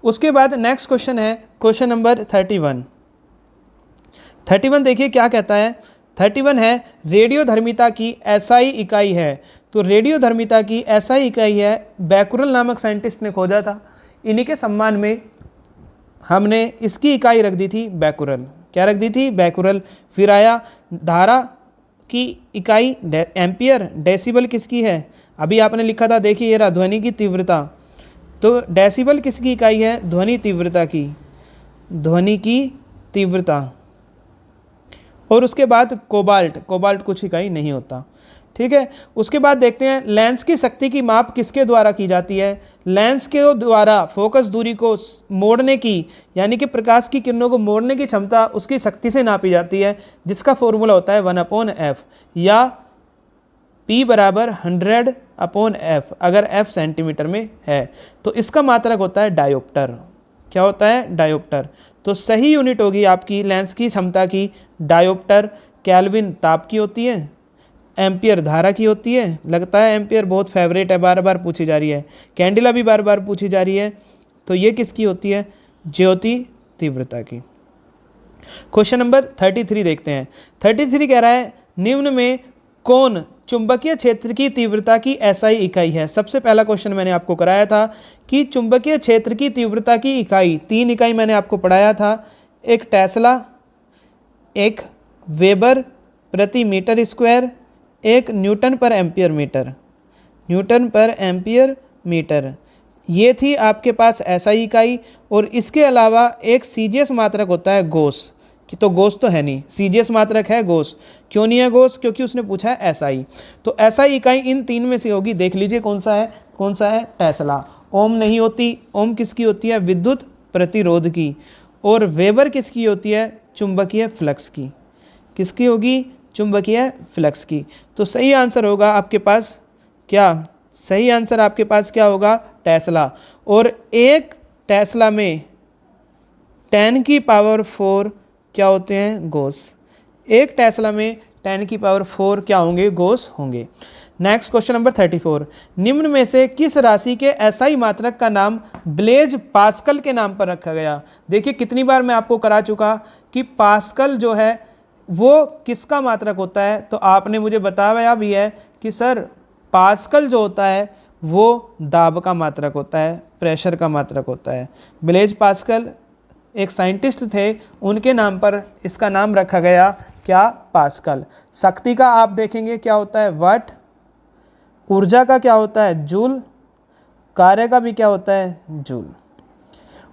उसके बाद नेक्स्ट क्वेश्चन है क्वेश्चन नंबर 31। 31 देखिए क्या कहता है। 31 है रेडियोधर्मिता की एसआई इकाई है। तो रेडियोधर्मिता की एसआई इकाई है, बैकुरल नामक साइंटिस्ट ने खोजा था। इन्हीं के सम्मान में हमने इसकी इकाई रख दी थी बैकुरल। क्या रख दी थी, बैकुरल। फिर आया धारा की इकाई एम्पियर। डेसिबल किसकी है, अभी आपने लिखा था, देखिए ये रहा ध्वनि की तीव्रता। तो डेसिबल किसकी इकाई है, ध्वनि तीव्रता की, ध्वनि की तीव्रता। और उसके बाद कोबाल्ट, कोबाल्ट कुछ इकाई नहीं होता। ठीक है। उसके बाद देखते हैं लेंस की शक्ति की माप किसके द्वारा की जाती है। लेंस के द्वारा फोकस दूरी को मोड़ने की, यानी कि प्रकाश की किरणों को मोड़ने की क्षमता उसकी शक्ति से नापी जाती है, जिसका फॉर्मूला होता है 1/f, या P बराबर 100/f, अगर f सेंटीमीटर में है तो इसका मात्रक होता है डायोप्टर। क्या होता है? डायोप्टर। तो सही यूनिट होगी आपकी लेंस की क्षमता की डायोप्टर। केल्विन ताप की होती है, एम्पियर धारा की होती है। लगता है एम्पियर बहुत फेवरेट है, बार बार पूछी जा रही है। कैंडिला भी बार बार पूछी जा रही है। तो ये किसकी होती है? ज्योति तीव्रता की। क्वेश्चन नंबर 33 देखते हैं। 33 कह रहा है निम्न में कौन चुंबकीय क्षेत्र की तीव्रता की एसआई इकाई है। सबसे पहला क्वेश्चन मैंने आपको कराया था कि चुंबकीय क्षेत्र की तीव्रता की इकाई, 3 इकाई मैंने आपको पढ़ाया था। एक टेस्ला, एक वेबर प्रति मीटर स्क्वायर, एक न्यूटन पर एम्पियर मीटर। न्यूटन पर एम्पियर मीटर ये थी आपके पास एसआई इकाई। और इसके अलावा एक सीजीएस मात्रक होता है गॉस कि, तो गॉस तो है नहीं, सीजीएस मात्रक है गॉस। क्यों नहीं है गॉस? क्योंकि उसने पूछा है एसआई। तो एसआई इकाई इन 3 में से होगी। देख लीजिए कौन सा है, कौन सा है? टेस्ला। ओम नहीं होती। ओम किसकी होती है? विद्युत प्रतिरोध की। और वेबर किसकी होती है? चुंबकीय फ्लक्स की। किसकी होगी? चुंबकीय फ्लक्स की। तो सही आंसर होगा आपके पास क्या? सही आंसर आपके पास क्या होगा? टेस्ला। और एक टेस्ला में 10⁴ क्या होते हैं? गॉस। एक टेस्ला में 10⁴ क्या होंगे? गॉस होंगे। Next question number 34। निम्न में से किस राशि के एसआई मात्रक का नाम ब्लेज पास्कल के नाम पर रखा गया? देखिए कितनी बार मैं आपको करा चुका कि पास्कल जो है वो किसका मात्रक होता है। तो आपने मुझे बताया भी है कि सर पास्कल जो होता है वो दाब का मात्रक होता है, प्रेशर का मात्रक होता है। ब्लेज पास्कल एक साइंटिस्ट थे, उनके नाम पर इसका नाम रखा गया। क्या? पास्कल। शक्ति का आप देखेंगे क्या होता है? वाट। ऊर्जा का क्या होता है? जूल। कार्य का भी क्या होता है? जूल।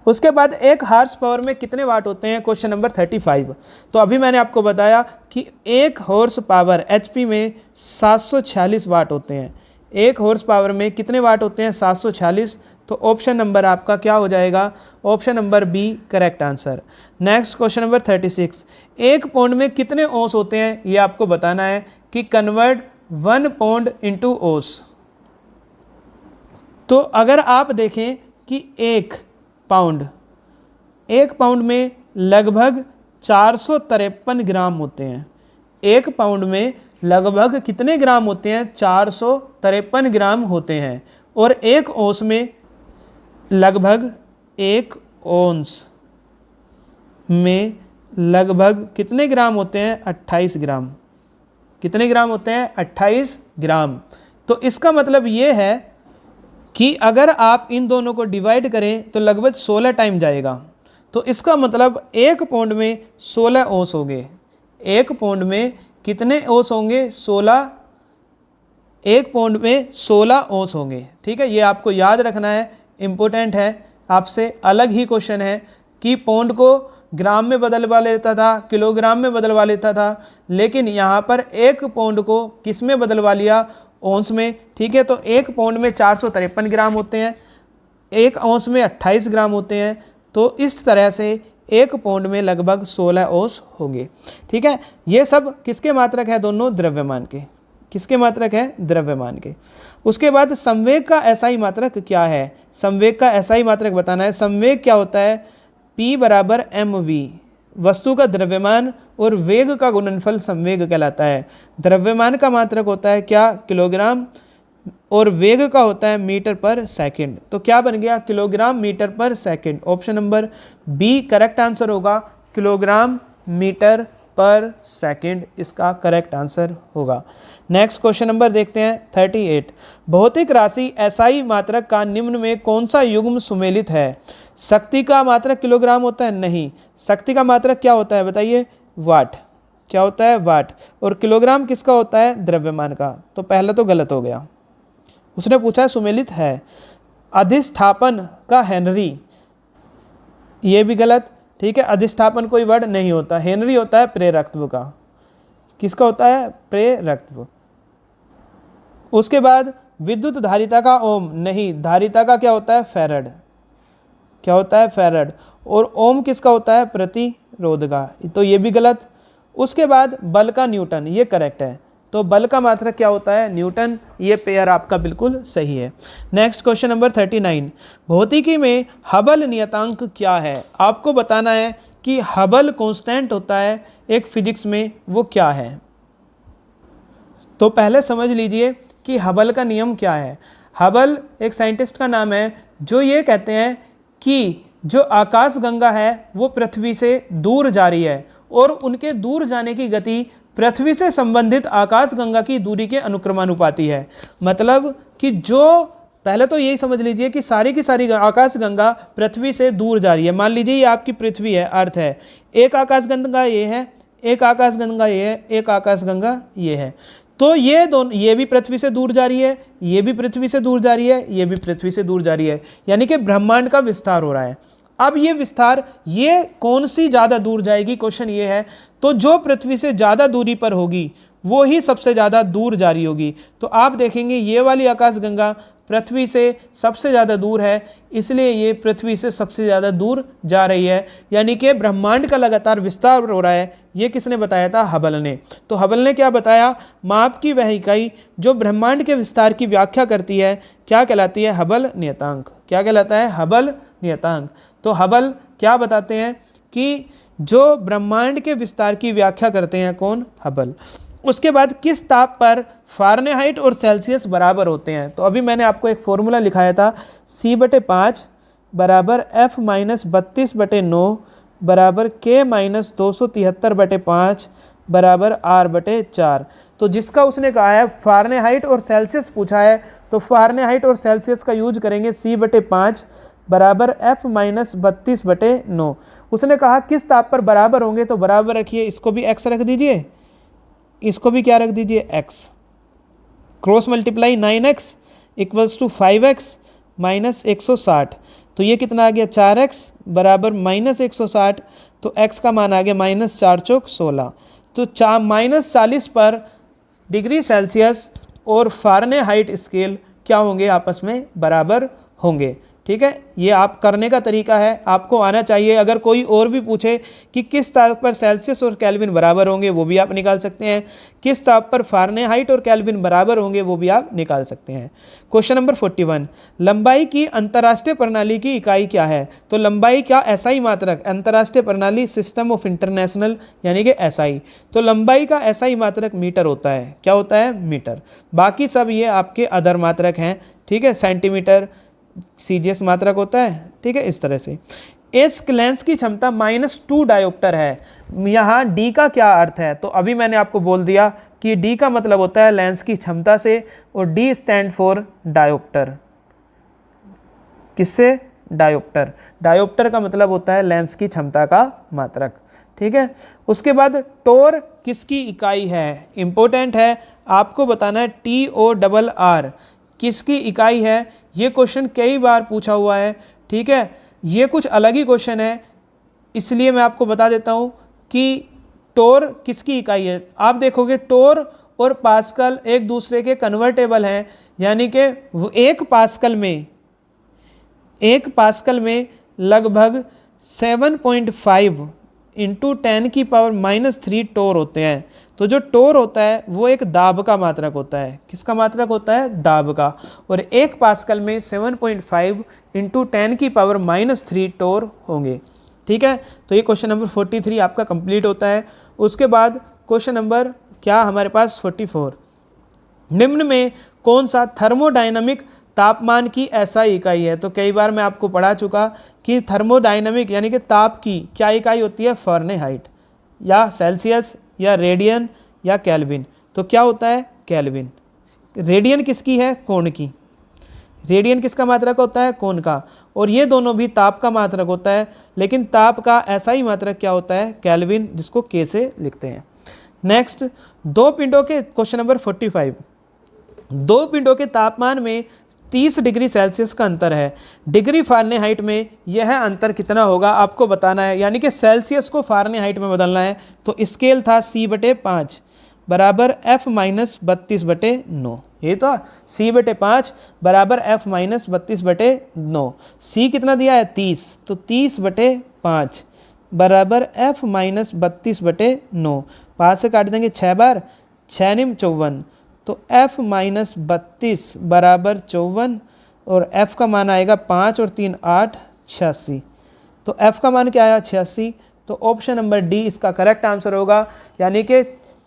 उसके बाद एक हार्स पावर में कितने वाट होते हैं? Question number 35। तो अभी मैंने आपको बताया कि एक हॉर्स पावर एचपी में 746 वाट होते हैं। एक हॉर्स पावर में कितने वाट होते हैं? 746। तो ऑप्शन नंबर आपका क्या हो जाएगा? Option number B correct answer. Next question number 36। एक पाउंड में कितने ओंस होते हैं? ये आपको बताना है कि कन्वर्ट 1 पाउंड इंटू ओस। तो अगर आप देखें कि एक पाउंड में लगभग 453 ग्राम होते हैं। एक पाउंड में लगभग कितने ग्राम होते हैं? 453 ग्राम होते हैं। और एक औंस में लगभग, एक औंस में लगभग कितने ग्राम होते हैं? 28 ग्राम। कितने ग्राम होते हैं? 28 ग्राम। तो इसका मतलब ये है कि अगर आप इन दोनों को डिवाइड करें तो लगभग 16 टाइम जाएगा। तो इसका मतलब एक पाउंड में 16 औंस होंगे। एक पाउंड में कितने औंस होंगे? 16। एक पाउंड में 16 औंस होंगे। ठीक है, ये आपको याद रखना है, इम्पोर्टेंट है। आपसे अलग ही क्वेश्चन है कि पाउंड को ग्राम में बदलवा लेता था, किलोग्राम में बदलवा लेता था, लेकिन यहाँ पर एक पाउंड को किस में बदलवा लिया? औंस में। ठीक है, तो एक पाउंड में 453 ग्राम होते हैं, एक औंस में 28 ग्राम होते हैं। तो इस तरह से एक पाउंड में लगभग 16 औंस होंगे। ठीक है, ये सब किसके मात्रक है? दोनों द्रव्यमान के। किसके मात्रक है? द्रव्यमान के। उसके बाद संवेग का एसआई मात्रक क्या है? संवेग का एसआई मात्रक बताना है। संवेग क्या होता है? P बराबर mv। वस्तु का द्रव्यमान और वेग का गुणनफल संवेग कहलाता है। द्रव्यमान का मात्रक होता है क्या? किलोग्राम। और वेग का होता है मीटर पर सेकंड। तो क्या बन गया? Kilogram metre per second. Option number B correct answer होगा, किलोग्राम मीटर पर सेकंड इसका करेक्ट आंसर होगा। नेक्स्ट क्वेश्चन नंबर देखते हैं 38। भौतिक राशि एसआई मात्रक का निम्न में कौन सा युग्म सुमेलित है? शक्ति का मात्रक किलोग्राम होता है? नहीं। शक्ति का मात्रक क्या होता है बताइए? वाट। क्या होता है? वाट। और किलोग्राम किसका होता है? द्रव्यमान का। तो पहला तो गलत हो गया, उसने पूछा है सुमेलित है। अधिष्ठापन का हेनरी, ये भी गलत। ठीक है, अधिष्ठापन कोई वर्ड नहीं होता, हेनरी होता है प्रेरकत्व का। किसका होता है? प्रेरकत्व। उसके बाद विद्युत धारिता का ओम, नहीं, धारिता का क्या होता है, फैरड। क्या होता है, फैरड। और ओम किसका होता है, प्रतिरोध का, तो ये भी गलत। उसके बाद बल का न्यूटन, ये करेक्ट है। तो बल का मात्रक क्या होता है, न्यूटन। ये पेयर आपका बिल्कुल सही है। नेक्स्ट क्वेश्चन नंबर 39, भौतिकी में हबल नियतांक क्या है। आपको बताना है कि हबल कांस्टेंट होता है एक फिजिक्स में, वो क्या है। तो पहले समझ लीजिए कि हबल का नियम क्या है। हबल एक साइंटिस्ट का नाम है जो ये कहते हैं कि जो आकाशगंगा है वो पृथ्वी से दूर जा रही है और उनके दूर जाने की गति पृथ्वी से संबंधित आकाशगंगा की दूरी के अनुक्रमानुपाती है। मतलब कि जो, पहले तो यही समझ लीजिए कि सारी की सारी आकाशगंगा पृथ्वी से दूर जा रही है। मान लीजिए ये आपकी पृथ्वी है, अर्थ है, एक आकाशगंगा ये है, एक आकाशगंगा ये है, एक आकाशगंगा ये है। तो ये दोनों, ये भी पृथ्वी से दूर जा रही है, ये भी पृथ्वी से दूर जा रही है, ये भी पृथ्वी से दूर जा रही है, यानी कि ब्रह्मांड का विस्तार हो रहा है। अब ये विस्तार, ये कौन सी ज़्यादा दूर जाएगी, क्वेश्चन ये है। तो जो पृथ्वी से ज़्यादा दूरी पर होगी वो ही सबसे ज़्यादा दूर जा रही होगी। तो आप देखेंगे ये वाली आकाशगंगा पृथ्वी से सबसे ज़्यादा दूर है, इसलिए ये पृथ्वी से सबसे ज़्यादा दूर जा रही है, यानी कि ब्रह्मांड का लगातार विस्तार हो रहा है। ये किसने बताया था, हबल ने। तो हबल ने क्या बताया, माप की वह इकाई जो ब्रह्मांड के विस्तार की व्याख्या करती है क्या कहलाती है, हबल नियतांक। क्या कहलाता है, हबल नियतांक। तो हबल क्या बताते हैं कि जो ब्रह्मांड के विस्तार की व्याख्या करते हैं, कौन, हबल। उसके बाद किस ताप पर फ़ारेनहाइट और सेल्सियस बराबर होते हैं। तो अभी मैंने आपको एक फॉर्मूला लिखाया था, C/5 बराबर F-32/9 बराबर K-273/5 बराबर R/4। तो जिसका उसने कहा है फ़ारेनहाइट और सेल्सियस पूछा है, तो फ़ारेनहाइट और सेल्सियस का यूज करेंगे, C/5 बराबर F-32/9। उसने कहा किस ताप पर बराबर होंगे, तो बराबर रखिए, इसको भी x रख दीजिए, इसको भी क्या रख दीजिए, x। Cross multiply 9x equals to 5x minus 160। तो ये कितना आ गया, 4x बराबर माइनस 160। तो x का मान आ गया -4×4=16। तो -40 पर डिग्री सेल्सियस और फ़ारेनहाइट स्केल क्या होंगे, आपस में बराबर होंगे। ठीक है, ये आप करने का तरीका है, आपको आना चाहिए। अगर कोई और भी पूछे कि किस ताप पर सेल्सियस और केल्विन बराबर होंगे, वो भी आप निकाल सकते हैं। किस ताप पर फ़ारेनहाइट और केल्विन बराबर होंगे, वो भी आप निकाल सकते हैं। क्वेश्चन नंबर 41, लंबाई की अंतर्राष्ट्रीय प्रणाली की इकाई क्या है। तो लंबाई का एसआई मात्रक, अंतर्राष्ट्रीय प्रणाली, सिस्टम ऑफ इंटरनेशनल, यानी कि एसआई। तो लंबाई का एसआई मात्रक मीटर होता है। क्या होता है, मीटर। बाकी सब ये आपके अदर मात्रक हैं। ठीक है, सेंटीमीटर, सीजीएस मात्रक होता है। ठीक है, इस तरह से। एक लेंस की क्षमता -2 डायोप्टर है। यहाँ डी का क्या अर्थ है, तो अभी मैंने आपको बोल दिया कि डी का मतलब होता है लेंस की क्षमता से, और डी स्टैंड फॉर डायोप्टर। किससे, डायोप्टर। डायोप्टर का मतलब होता है लेंस की क्षमता का मात्रक। ठीक है, उसके बाद टोर किसकी इकाई है, इंपॉर्टेंट है, आपको बताना है। TORR किसकी इकाई है। ये क्वेश्चन कई बार पूछा हुआ है। ठीक है, ये कुछ अलग ही क्वेश्चन है, इसलिए मैं आपको बता देता हूँ कि टोर किसकी इकाई है। आप देखोगे टोर और पास्कल एक दूसरे के कन्वर्टेबल हैं, यानी कि एक पास्कल में लगभग 7.5 × 10⁻³ टोर होते हैं। तो जो टोर होता है वो एक दाब का मात्रक होता है। किसका मात्रक होता है, दाब का। और एक पास्कल में 7.5 × 10⁻³ टोर होंगे। ठीक है, तो ये क्वेश्चन नंबर 43 आपका कंप्लीट होता है। उसके बाद क्वेश्चन नंबर क्या हमारे पास 44, निम्न में कौन सा थर्मोडायनामिक तापमान की एसआई इकाई है। तो कई बार मैं आपको पढ़ा चुका कि थर्मोडायनामिक यानी कि ताप की क्या इकाई होती है, फ़ारेनहाइट या सेल्सियस या रेडियन या केल्विन। तो क्या होता है, केल्विन। रेडियन किसकी है, कोण की। रेडियन किसका मात्रक होता है, कोण का। और ये दोनों भी ताप का मात्रक होता है, लेकिन ताप का एसआई मात्रक क्या होता है, केल्विन, जिसको के से लिखते हैं। नेक्स्ट, दो पिंडों के, क्वेश्चन नंबर 45, दो पिंडों के तापमान में 30 डिग्री सेल्सियस का अंतर है। डिग्री फ़ारेनहाइट में यह अंतर कितना होगा, आपको बताना है। यानी कि सेल्सियस को फ़ारेनहाइट में बदलना है। तो स्केल था C/5 बराबर F-32/9। ये तो c/5 बराबर f माइनस 32/9। c कितना दिया है 30, तो 30/5 बराबर f माइनस 32/9। 5 से काट देंगे 6 बार, 6 निम 54, तो f माइनस 32 बराबर 54 और f का मान आएगा 5 और 3 8 86। तो f का मान क्या आया 86। तो ऑप्शन नंबर डी इसका करेक्ट आंसर होगा, यानी कि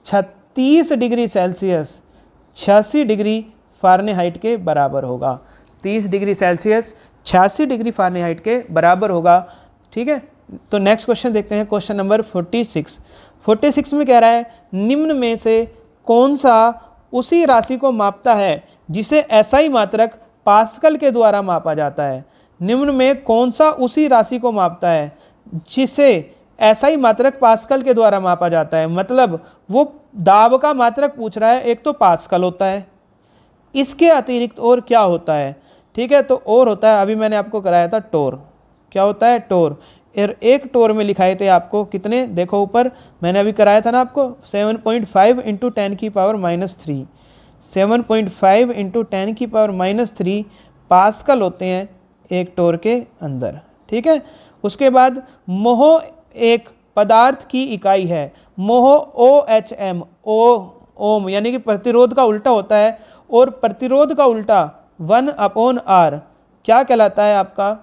36 डिग्री सेल्सियस 86 डिग्री फ़ारेनहाइट के बराबर होगा। 30 डिग्री सेल्सियस 86 डिग्री फ़ारेनहाइट के बराबर होगा। ठीक है, तो नेक्स्ट क्वेश्चन देखते हैं, क्वेश्चन नंबर 46। 46 में कह रहा है निम्न में से कौन सा उसी राशि को मापता है जिसे एसआई मात्रक पास्कल के द्वारा मापा जाता है। निम्न में कौन सा उसी राशि को मापता है जिसे एसआई मात्रक पास्कल के द्वारा मापा जाता है। मतलब वो दाब का मात्रक पूछ रहा है, एक तो पास्कल होता है, इसके अतिरिक्त और क्या होता है। ठीक है, तो और होता है, अभी मैंने आपको कराया था टोर। क्या होता है टोर, और एक टोर में लिखाए थे आपको कितने, देखो ऊपर मैंने अभी कराया था ना आपको 7.5 इंटू 10 की पावर -3, 7.5 इंटू 10 की पावर -3 पास्कल होते हैं एक टोर के अंदर। ठीक है, उसके बाद मोह एक पदार्थ की इकाई है। मोह OHM, ओम यानी कि प्रतिरोध का उल्टा होता है, और प्रतिरोध का उल्टा 1/R क्या कहलाता है आपका,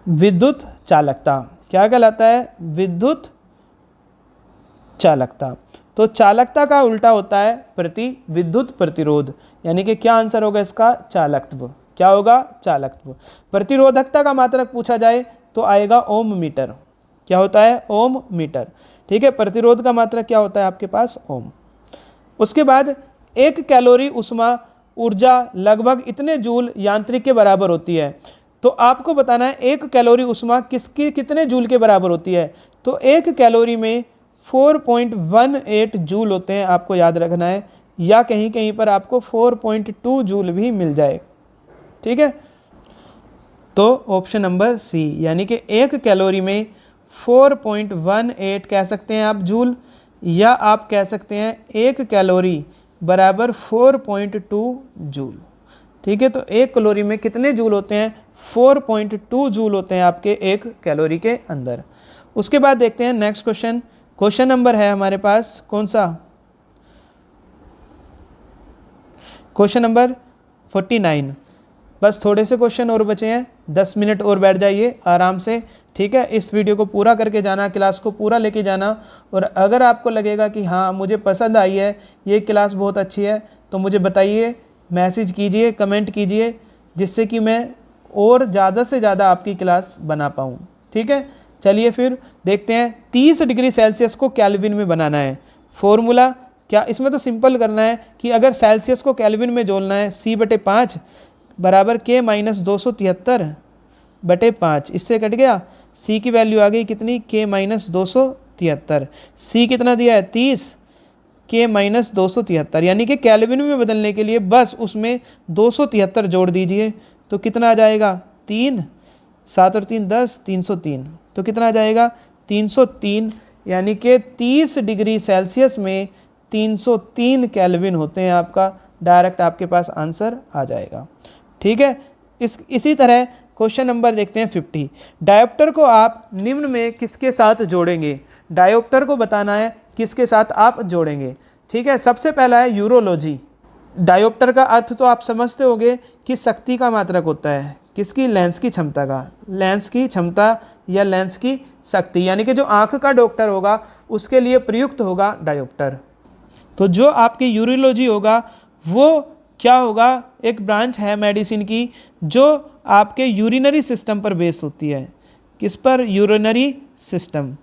विद्युत चालकता। क्या कहलाता है, विद्युत चालकता। तो चालकता का उल्टा होता है विद्युत प्रतिरोध, यानी कि क्या आंसर होगा इसका, चालकत्व। क्या होगा, चालकत्व। प्रतिरोधकता का मात्रक पूछा जाए तो आएगा ओम मीटर। क्या होता है, ओम मीटर। ठीक है, प्रतिरोध का मात्रक क्या होता है आपके पास, ओम। उसके बाद 1 कैलोरी उष्मा ऊर्जा लगभग इतने जूल यांत्रिक के बराबर होती है। तो आपको बताना है 1 कैलोरी उष्मा कितने जूल के बराबर होती है। तो 1 कैलोरी में 4.18 जूल होते हैं, आपको याद रखना है, या कहीं कहीं पर आपको 4.2 जूल भी मिल जाए। ठीक है, तो ऑप्शन नंबर सी, यानी कि 1 कैलोरी में 4.18 कह सकते हैं आप जूल, या आप कह सकते हैं 1 कैलोरी बराबर 4.2 जूल। ठीक है, तो 1 कैलोरी में कितने जूल होते हैं, 4.2 जूल होते हैं आपके 1 कैलोरी के अंदर। उसके बाद देखते हैं नेक्स्ट क्वेश्चन। क्वेश्चन नंबर है हमारे पास कौन सा, क्वेश्चन नंबर 49। बस थोड़े से क्वेश्चन और बचे हैं, 10 मिनट और बैठ जाइए आराम से। ठीक है, इस वीडियो को पूरा करके जाना, क्लास को पूरा लेके जाना, और अगर आपको लगेगा कि हाँ मुझे पसंद आई है, ये क्लास बहुत अच्छी है, तो मुझे बताइए, मैसेज कीजिए, कमेंट कीजिए, जिससे कि मैं और ज़्यादा से ज़्यादा आपकी क्लास बना पाऊँ। ठीक है, चलिए फिर देखते हैं। 30 डिग्री सेल्सियस को केल्विन में बनाना है। फॉर्मूला क्या, इसमें तो सिंपल करना है कि अगर सेल्सियस को केल्विन में जोड़ना है, c/5 बराबर K - 273/5, इससे कट गया, c की वैल्यू आ गई कितनी, K - 273। c कितना दिया है 30, K - 273, यानी कि केल्विन में बदलने के लिए बस उसमें 273 जोड़ दीजिए, तो कितना आ जाएगा 3, 7 और 3 10, 303। तो कितना आ जाएगा 303, यानी कि 30 डिग्री सेल्सियस में 303 केल्विन होते हैं आपका। डायरेक्ट आपके पास आंसर आ जाएगा। ठीक है, इसी तरह क्वेश्चन नंबर देखते हैं 50। डायोप्टर को आप निम्न में किसके साथ जोड़ेंगे। डायोप्टर को बताना है किसके साथ आप जोड़ेंगे। ठीक है, सबसे पहला है यूरोलॉजी। डायोप्टर का अर्थ तो आप समझते होंगे कि शक्ति का मात्रक होता है, किसकी, लेंस की क्षमता का, लेंस की क्षमता या लेंस की शक्ति, यानी कि जो आँख का डॉक्टर होगा उसके लिए प्रयुक्त होगा डायोप्टर। तो जो आपकी यूरोलॉजी होगा वो क्या होगा, एक ब्रांच है मेडिसिन की जो आपके यूरिनरी सिस्टम पर बेस होती है। किस पर, यूरिनरी सिस्टम।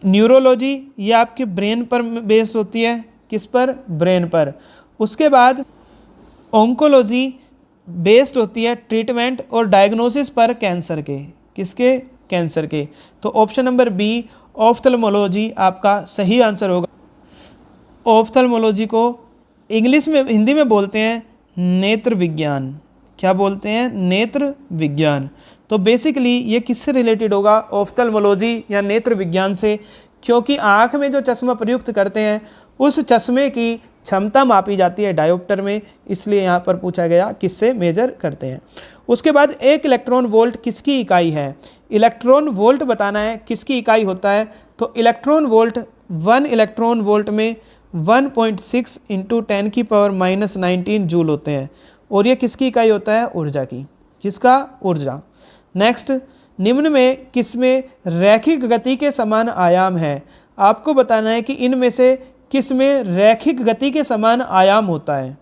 न्यूरोलॉजी ये आपके ब्रेन पर बेस होती है, किस पर, ब्रेन पर। उसके बाद ओंकोलॉजी बेस्ड होती है ट्रीटमेंट और डायग्नोसिस पर कैंसर के, किसके, कैंसर के। तो ऑप्शन नंबर बी ऑफ्थल्मोलॉजी आपका सही आंसर होगा। ऑफ्थल्मोलॉजी को इंग्लिश में, हिंदी में बोलते हैं नेत्र विज्ञान। क्या बोलते हैं, नेत्र विज्ञान। तो बेसिकली ये किससे रिलेटेड होगा, ऑफ्थल्मोलॉजी या नेत्र विज्ञान से, क्योंकि आँख में जो चश्मा प्रयुक्त करते हैं उस चश्मे की क्षमता मापी जाती है डायोप्टर में, इसलिए यहाँ पर पूछा गया किससे मेजर करते हैं। उसके बाद 1 इलेक्ट्रॉन वोल्ट किसकी इकाई है? इलेक्ट्रॉन वोल्ट बताना है किसकी इकाई होता है, तो इलेक्ट्रॉन वोल्ट 1 इलेक्ट्रॉन वोल्ट में 1.6 इंटू 10⁻⁻19 जूल होते हैं, और ये किसकी इकाई होता है? ऊर्जा की। किसका? ऊर्जा। नेक्स्ट, निम्न में किसमें रैखिक गति के समान आयाम है? आपको बताना है कि इनमें से किसमें रैखिक गति के समान आयाम होता है,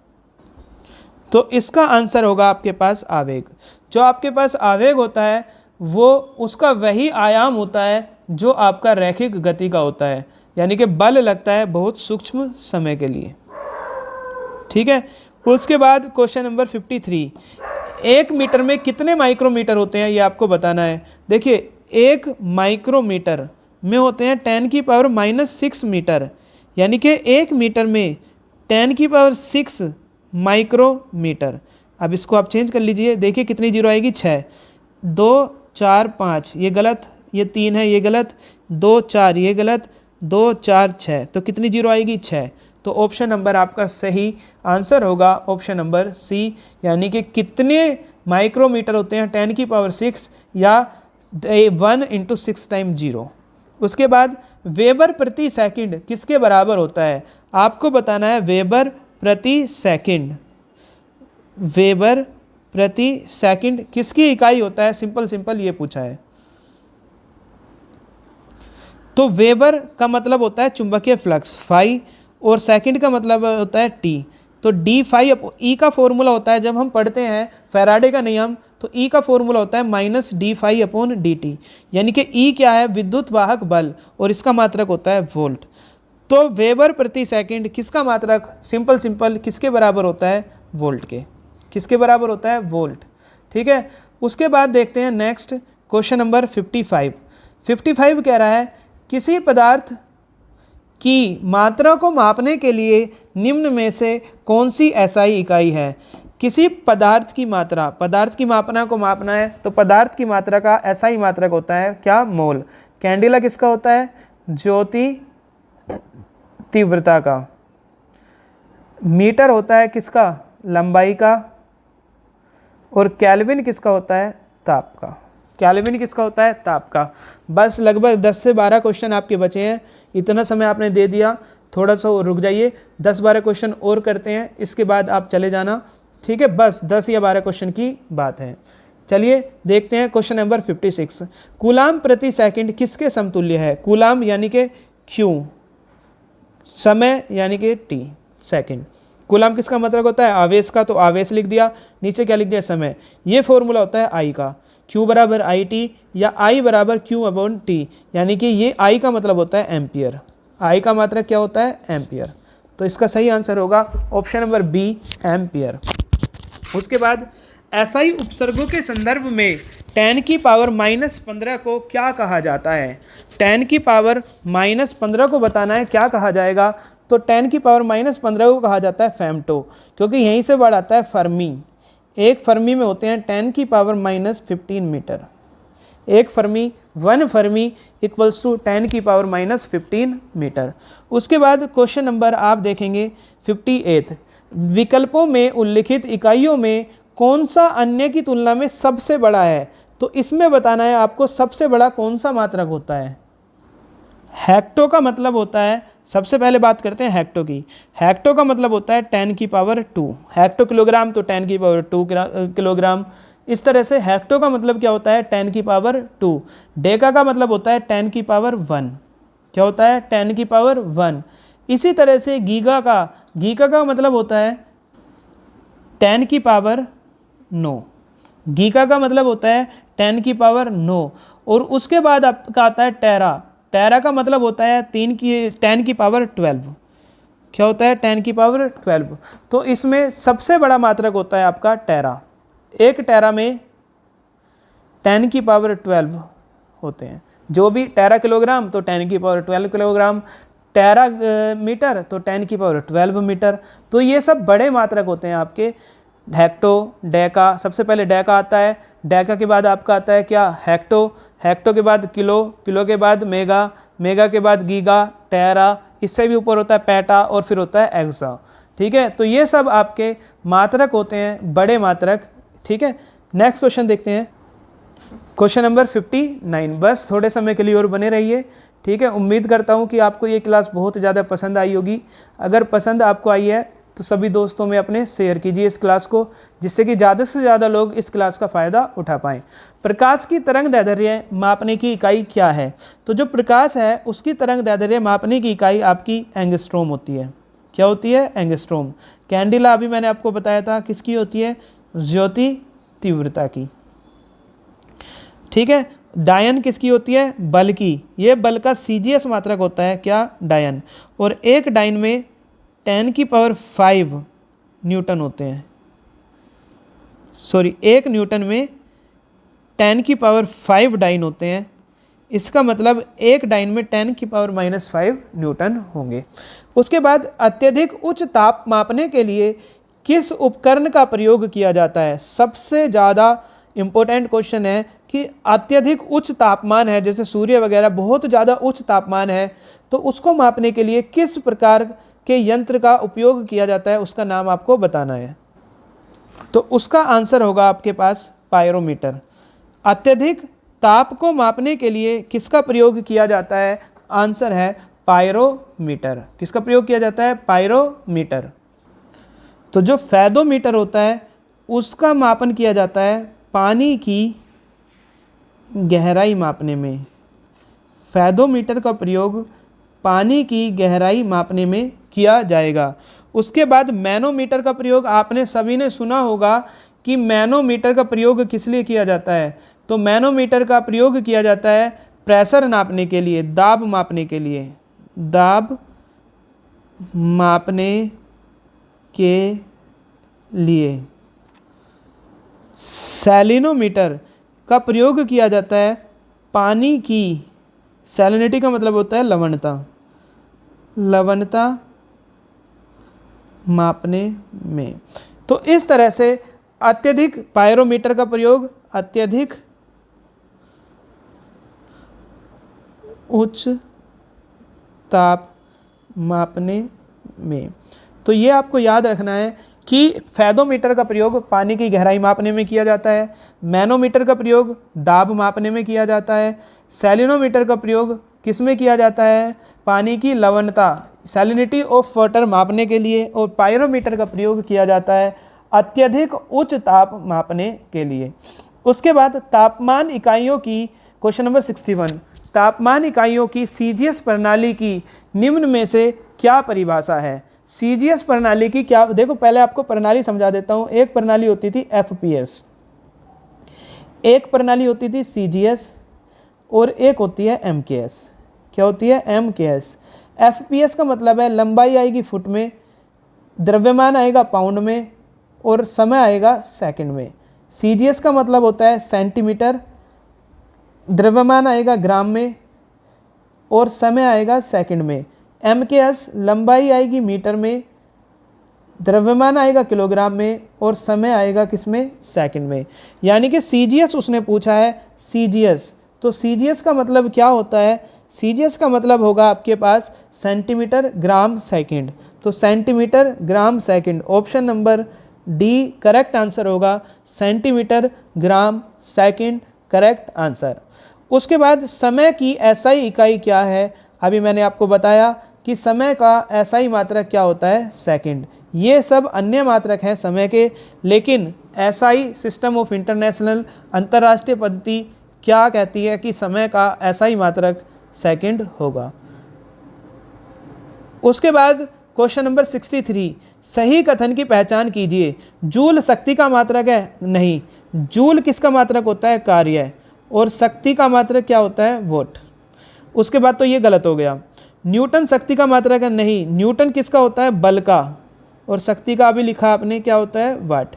तो इसका आंसर होगा आपके पास आवेग। जो आपके पास आवेग होता है वो उसका वही आयाम होता है जो आपका रैखिक गति का होता है, यानी कि बल लगता है बहुत सूक्ष्म समय के लिए। ठीक है। उसके बाद क्वेश्चन नंबर 53, 1 मीटर में कितने माइक्रोमीटर होते हैं ये आपको बताना है। देखिए 1 माइक्रोमीटर में होते हैं 10⁻⁻6 मीटर, यानी कि 1 मीटर में 10⁻6 माइक्रोमीटर। अब इसको आप चेंज कर लीजिए, देखिए कितनी जीरो आएगी? 6, 2 4 5, ये गलत, ये 3 है, ये गलत, 2 4 ये गलत, 2 4 6, तो कितनी जीरो आएगी? 6। तो ऑप्शन नंबर आपका सही आंसर होगा ऑप्शन नंबर सी, यानी कि कितने माइक्रोमीटर होते हैं 10⁻6 या 1 × 6 टाइम 0। उसके बाद वेबर प्रति सेकंड किसके बराबर होता है? आपको बताना है वेबर प्रति सेकंड। वेबर प्रति सेकंड किसकी इकाई होता है? सिंपल ये पूछा है। तो वेबर का मतलब होता है चुंबकीय फ्लक्स फाई, और सेकंड का मतलब होता है टी। तो डी फाई ई का फॉर्मूला होता है, जब हम पढ़ते हैं फैराडे का नियम, तो ई का फॉर्मूला होता है -d∅/dt, यानी कि ई क्या है? विद्युत वाहक बल, और इसका मात्रक होता है वोल्ट। तो वेबर प्रति सेकंड किसका मात्रक? सिंपल किसके बराबर होता है? वोल्ट के। किसके बराबर होता है? वोल्ट। ठीक है। उसके बाद देखते हैं नेक्स्ट क्वेश्चन नंबर 55। 55 कह रहा है किसी पदार्थ की मात्रा को मापने के लिए निम्न में से कौन सी एसआई इकाई है? किसी पदार्थ की मात्रा, पदार्थ की मापना को मापना है तो पदार्थ की मात्रा का एसआई मात्रक होता है क्या? मोल। कैंडिला किसका होता है? ज्योति तीव्रता का। मीटर होता है किसका? लंबाई का। और केल्विन किसका होता है? ताप का। केल्विन किसका होता है? ताप का। बस लगभग 10 से 12 क्वेश्चन आपके बचे हैं, इतना समय आपने दे दिया, थोड़ा सा रुक जाइए, 10-12 क्वेश्चन और करते हैं, इसके बाद आप चले जाना। ठीक है, बस 10 या 12 क्वेश्चन की बात है। चलिए देखते हैं क्वेश्चन नंबर 56। कूलाम प्रति सेकंड किसके समतुल्य है? कूलाम यानी कि क्यू, समय यानी कि टी, सेकंड। कूलाम किसका मतलब होता है? आवेश का, तो आवेश लिख दिया, नीचे क्या लिख दिया? समय। ये फॉर्मूला होता है आई का, Q बराबर IT या I बराबर Q/T, यानी कि ये I का मतलब होता है एम्पियर। I का मात्रक क्या होता है? एम्पियर। तो इसका सही आंसर होगा ऑप्शन नंबर बी, एम्पियर। उसके बाद एसआई उपसर्गों के संदर्भ में 10⁻⁻15 को क्या कहा जाता है? 10⁻⁻15 को बताना है क्या कहा जाएगा, तो 10⁻⁻15 को कहा जाता है फेम्टो, क्योंकि यहीं से वर्ड आता है फर्मी। एक फर्मी में होते हैं 10⁻⁻15 मीटर। एक fermi, 1 fermi equals to 10⁻⁻15 metre. उसके बाद क्वेश्चन नंबर आप देखेंगे 58। विकल्पों में उल्लिखित इकाइयों में कौन सा अन्य की तुलना में सबसे बड़ा है? तो इसमें बताना है आपको सबसे बड़ा कौन सा मात्रक होता है। हेक्टो का मतलब होता है, सबसे पहले बात करते हैं हेक्टो की। हेक्टो का मतलब होता है 10⁻²। हेक्टो किलोग्राम तो 10⁻² किलोग्राम। इस तरह से हेक्टो का मतलब क्या होता है? 10⁻²। डेका का मतलब होता है 10⁻1। क्या होता है? 10⁻1। इसी तरह से गीगा का मतलब होता है 10⁻9। गीगा का मतलब होता है 10⁻9। और उसके बाद आपका आता है टेरा का मतलब होता है 10⁻12। क्या होता है? 10⁻12। तो इसमें सबसे बड़ा मात्रक होता है आपका टेरा। एक टेरा में 10⁻12 होते हैं। जो भी टेरा किलोग्राम तो 10⁻12 किलोग्राम, टेरा मीटर तो 10⁻12 मीटर। तो ये सब बड़े मात्रक होते हैं आपके हेक्टो, डेका, सबसे पहले डेका आता है, डेका के बाद आपका आता है क्या, हेक्टो, हेक्टो के बाद किलो, किलो के बाद मेगा, मेगा के बाद गीगा, टेरा, इससे भी ऊपर होता है पेटा और फिर होता है एक्सा। ठीक है, तो ये सब आपके मात्रक होते हैं, बड़े मात्रक। ठीक है, नेक्स्ट क्वेश्चन देखते हैं, क्वेश्चन नंबर 59। बस थोड़े समय के लिए और बने रहिए। ठीक है, उम्मीद करता हूँ कि आपको ये क्लास बहुत ज़्यादा पसंद आई होगी। अगर पसंद आपको आई है तो सभी दोस्तों में अपने शेयर कीजिए इस क्लास को, जिससे कि ज़्यादा से ज़्यादा लोग इस क्लास का फ़ायदा उठा पाएँ। प्रकाश की तरंग दैर्ध्य मापने की इकाई क्या है? तो जो प्रकाश है उसकी तरंग दैर्ध्य मापने की इकाई आपकी एंगस्ट्रॉम होती है। क्या होती है? एंगस्ट्रॉम। कैंडिला अभी मैंने आपको बताया था किसकी होती है? ज्योति तीव्रता की। ठीक है, डायन किसकी होती है? बल की। ये बल का सीजीएस मात्रक होता है क्या? डायन। और एक डायन में 10⁵ न्यूटन होते हैं। सॉरी, एक न्यूटन में 10⁵ डायन होते हैं। इसका मतलब एक डायन में 10⁻⁻5 न्यूटन होंगे। उसके बाद अत्यधिक उच्च ताप मापने के लिए किस उपकरण का प्रयोग किया जाता है? सबसे ज़्यादा इम्पोर्टेंट क्वेश्चन है कि अत्यधिक उच्च तापमान है, जैसे सूर्य वगैरह बहुत ज़्यादा उच्च तापमान है, तो उसको मापने के लिए किस प्रकार के यंत्र का उपयोग किया जाता है, उसका नाम आपको बताना है। तो उसका आंसर होगा आपके पास पायरोमीटर। अत्यधिक ताप को मापने के लिए किसका प्रयोग किया जाता है? आंसर है पायरोमीटर। किसका प्रयोग किया जाता है? पायरोमीटर। तो जो फेदोमीटर होता है उसका मापन किया जाता है पानी की गहराई मापने में। फेदोमीटर का प्रयोग पानी की गहराई मापने में किया जाएगा। उसके बाद मैनोमीटर का प्रयोग आपने सभी ने सुना होगा कि मैनोमीटर का प्रयोग किस लिए किया जाता है? तो मैनोमीटर का प्रयोग किया जाता है प्रेशर नापने के लिए, दाब मापने के लिए, दाब मापने के लिए। सैलिनोमीटर का प्रयोग किया जाता है पानी की, सैलिनिटी का मतलब होता है लवणता, लवणता मापने में। तो इस तरह से अत्यधिक पायरोमीटर का प्रयोग अत्यधिक उच्च ताप मापने में। तो ये आपको याद रखना है कि फेदोमीटर का प्रयोग पानी की गहराई मापने में किया जाता है, मैनोमीटर का प्रयोग दाब मापने में किया जाता है, सैलिनोमीटर का प्रयोग किस में किया जाता है? पानी की लवणता, सैलिनिटी ऑफ वाटर मापने के लिए, और पायरोमीटर का प्रयोग किया जाता है अत्यधिक उच्च ताप मापने के लिए। उसके बाद तापमान इकाइयों की, क्वेश्चन नंबर 61, तापमान इकाइयों की सीजीएस प्रणाली की निम्न में से क्या परिभाषा है? सीजीएस प्रणाली की क्या, देखो पहले आपको प्रणाली समझा देता हूँ। एक प्रणाली होती थी एफपीएस, एक प्रणाली होती थी सीजीएस, और एक होती है एमकेएस। क्या होती है? एमकेएस। एफपीएस का मतलब है लंबाई आएगी फुट में, द्रव्यमान आएगा पाउंड में, और समय आएगा सेकंड में। सीजीएस का मतलब होता है सेंटीमीटर, द्रव्यमान आएगा ग्राम में, और समय आएगा सेकंड में। एमकेएस लंबाई आएगी मीटर में, द्रव्यमान आएगा किलोग्राम में, और समय आएगा किस में? सेकंड में। यानी कि सीजीएस उसने पूछा है, सीजीएस। तो सीजीएस का मतलब क्या होता है? सीजीएस का मतलब होगा आपके पास सेंटीमीटर ग्राम सेकंड। तो centimetre gram second, option number D correct answer होगा, centimetre gram second correct answer. उसके बाद समय की एसआई इकाई क्या है? अभी मैंने आपको बताया कि समय का एसआई मात्रक क्या होता है? सेकंड। ये सब अन्य मात्रक हैं समय के, लेकिन एसआई सिस्टम ऑफ इंटरनेशनल अंतर्राष्ट्रीय पद्धति क्या कहती है कि समय का एसआई मात्रक सेकंड होगा। उसके बाद क्वेश्चन नंबर 63, सही कथन की पहचान कीजिए। जूल शक्ति का मात्रक है? नहीं, जूल किसका मात्रक होता है? कार्य। और शक्ति का मात्रक क्या होता है? वोट। उसके बाद तो ये गलत हो गया। न्यूटन शक्ति का मात्रक है? नहीं, न्यूटन किसका होता है? बल का। और शक्ति का अभी लिखा आपने, क्या होता है? वाट।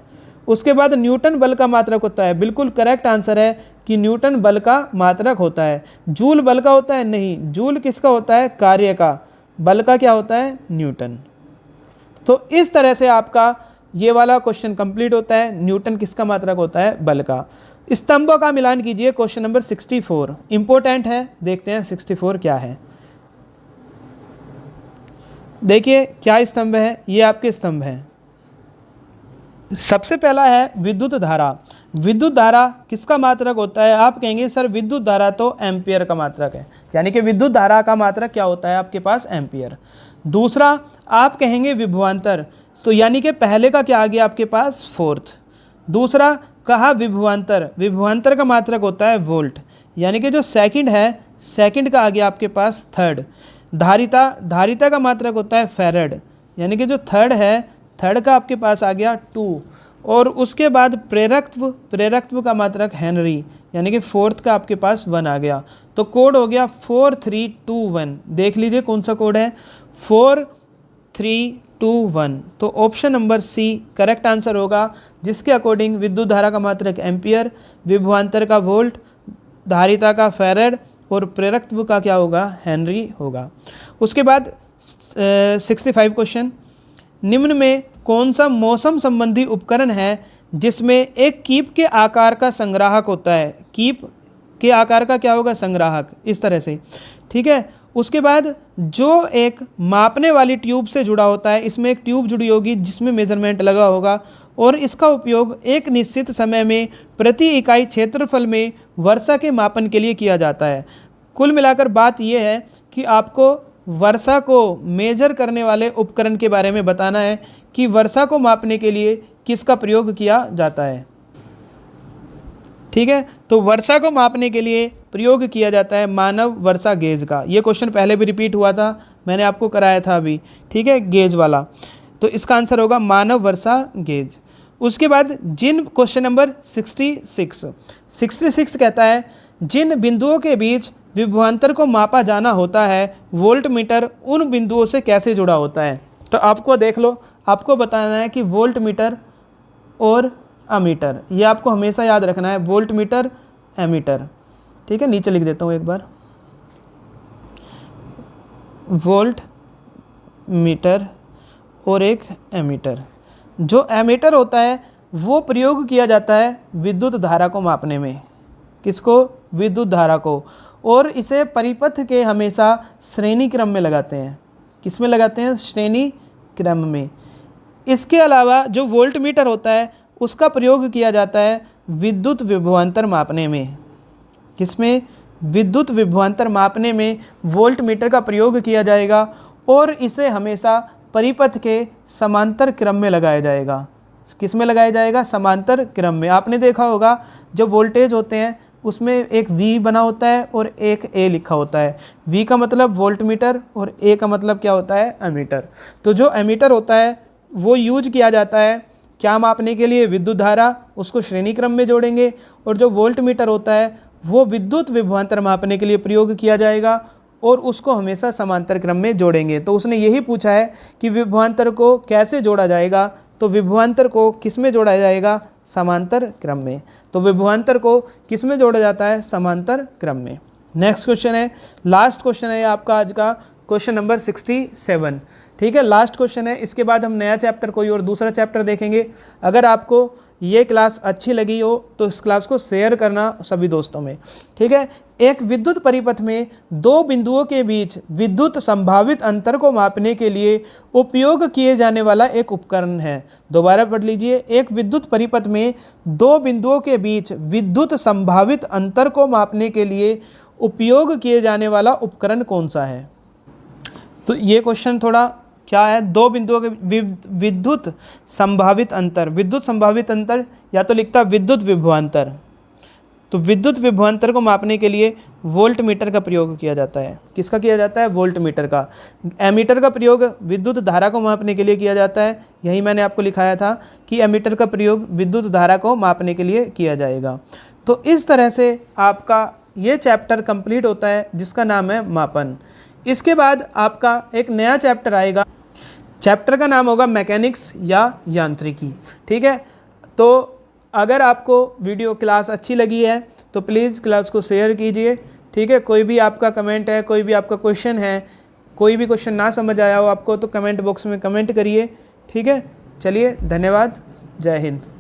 उसके बाद न्यूटन बल का मात्रक होता है, बिल्कुल करेक्ट आंसर है कि न्यूटन बल का मात्रक होता है। जूल बल का होता है? नहीं, जूल किसका होता है? कार्य का। बल का क्या होता है? न्यूटन। तो इस तरह से आपका ये वाला क्वेश्चन कंप्लीट होता है। न्यूटन किसका मात्रक होता है? बल का। स्तंभों का मिलान कीजिए, क्वेश्चन नंबर 64 इंपॉर्टेंट है। देखते हैं 64 क्या है। देखिए क्या स्तंभ है, ये आपके स्तंभ हैं। सबसे पहला है विद्युत धारा। विद्युत धारा किसका मात्रक होता है? आप कहेंगे सर विद्युत धारा तो एम्पियर का मात्रक है, यानी कि विद्युत धारा का मात्रक क्या होता है आपके पास? एम्पियर। दूसरा आप कहेंगे विभवांतर, तो यानी कि पहले का क्या आ गया आपके पास? फोर्थ। दूसरा कहा विभवांतर, विभवांतर का मात्रक होता है वोल्ट, यानी कि जो सेकंड है, सेकंड का आ गया आपके पास थर्ड। धारिता, धारिता का मात्रक होता है फैरड, यानी कि जो थर्ड है, थर्ड का आपके पास आ गया 2। और उसके बाद प्रेरकत्व, प्रेरकत्व का मात्रक हेनरी, यानी कि फोर्थ का आपके पास 1 आ गया। तो कोड हो गया 4321। देख लीजिए कौन सा कोड है? 4321। तो option number C correct answer होगा, जिसके अकॉर्डिंग विद्युत धारा का मात्रक एम्पियर, विभवांतर का वोल्ट, धारिता का फैरड और प्रेरकत्व का क्या होगा? हेनरी होगा। उसके बाद 65 क्वेश्चन, निम्न में कौन सा मौसम संबंधी उपकरण है जिसमें एक कीप के आकार का संग्राहक होता है? कीप के आकार का क्या होगा? संग्राहक, इस तरह से, ठीक है। उसके बाद जो एक मापने वाली ट्यूब से जुड़ा होता है, इसमें एक ट्यूब जुड़ी होगी जिसमें मेजरमेंट लगा होगा, और इसका उपयोग एक निश्चित समय में प्रति इकाई क्षेत्रफल में वर्षा के मापन के लिए किया जाता है। कुल मिलाकर बात यह है कि आपको वर्षा को मेजर करने वाले उपकरण के बारे में बताना है कि वर्षा को मापने के लिए किसका प्रयोग किया जाता है, ठीक है। तो वर्षा को मापने के लिए प्रयोग किया जाता है मानव वर्षा गेज का। ये क्वेश्चन पहले भी रिपीट हुआ था, मैंने आपको कराया था अभी, ठीक है, गेज वाला। तो इसका आंसर होगा मानव वर्षा गेज। उसके बाद जिन क्वेश्चन नंबर 66 कहता है जिन बिंदुओं के बीच विभवांतर को मापा जाना होता है, वोल्ट मीटर उन बिंदुओं से कैसे जुड़ा होता है? तो आपको देख लो, आपको बताना है कि वोल्ट मीटर और अमीटर, ये आपको हमेशा याद रखना है, वोल्ट मीटर एमीटर, ठीक है। नीचे लिख देता हूँ एक बार, वोल्ट मीटर और एक एमीटर। जो एमीटर होता है वो प्रयोग किया जाता है विद्युत धारा को मापने में। किसको? विद्युत धारा को। और इसे परिपथ के हमेशा श्रेणी क्रम में लगाते हैं। किस में लगाते हैं? श्रेणी क्रम में। इसके अलावा जो वोल्ट मीटर होता है उसका प्रयोग किया जाता है विद्युत विभवांतर मापने में। किसमें? विद्युत विभवांतर मापने में वोल्ट मीटर का प्रयोग किया जाएगा, और इसे हमेशा परिपथ के समांतर क्रम में लगाया जाएगा। किस में लगाया जाएगा? समांतर क्रम में। आपने देखा होगा जो वोल्टेज होते हैं उसमें एक V बना होता है और एक A लिखा होता है। V का मतलब वोल्ट मीटर और A का मतलब क्या होता है? एमीटर। तो जो एमीटर होता है वो यूज किया जाता है क्या मापने के लिए? विद्युत धारा, उसको श्रेणी क्रम में जोड़ेंगे। और जो वोल्ट मीटर होता है वो विद्युत विभवांतर मापने के लिए प्रयोग किया जाएगा, और उसको हमेशा समांतर क्रम में जोड़ेंगे। तो उसने यही पूछा है कि विभवांतर को कैसे जोड़ा जाएगा? तो विभवांतर को किस में जोड़ा जाएगा? समांतर क्रम में। तो विभवांतर को किस में जोड़ा जाता है? समांतर क्रम में। नेक्स्ट क्वेश्चन है, लास्ट क्वेश्चन है आपका आज का, क्वेश्चन नंबर 67, ठीक है, लास्ट क्वेश्चन है। इसके बाद हम नया चैप्टर, कोई और दूसरा चैप्टर देखेंगे। अगर आपको ये क्लास अच्छी लगी हो तो इस क्लास को शेयर करना सभी दोस्तों में, ठीक है। एक विद्युत परिपथ में दो बिंदुओं के बीच विद्युत संभावित अंतर को मापने के लिए उपयोग किए जाने वाला एक उपकरण है। दोबारा पढ़ लीजिए, एक विद्युत परिपथ में दो बिंदुओं के बीच विद्युत संभावित अंतर को मापने के लिए उपयोग किए जाने वाला उपकरण कौन सा है? तो ये क्वेश्चन थोड़ा क्या है, दो बिंदुओं के विद्युत संभावित अंतर, विद्युत संभावित अंतर या तो लिखता विद्युत विभवांतर। तो विद्युत विभवांतर को मापने के लिए वोल्ट मीटर का प्रयोग किया जाता है। किसका किया जाता है? वोल्ट मीटर का। एमीटर का प्रयोग विद्युत धारा को मापने के लिए किया जाता है। यही मैंने आपको लिखाया था कि एमीटर का प्रयोग विद्युत धारा को मापने के लिए किया जाएगा। तो इस तरह से आपका ये चैप्टर कंप्लीट होता है जिसका नाम है मापन। इसके बाद आपका एक नया चैप्टर आएगा, चैप्टर का नाम होगा मैकेनिक्स या यांत्रिकी, ठीक है। तो अगर आपको वीडियो क्लास अच्छी लगी है तो प्लीज़ क्लास को शेयर कीजिए, ठीक है। कोई भी आपका कमेंट है, कोई भी आपका क्वेश्चन है, कोई भी क्वेश्चन ना समझ आया हो आपको तो कमेंट बॉक्स में कमेंट करिए, ठीक है। चलिए, धन्यवाद। जय हिंद।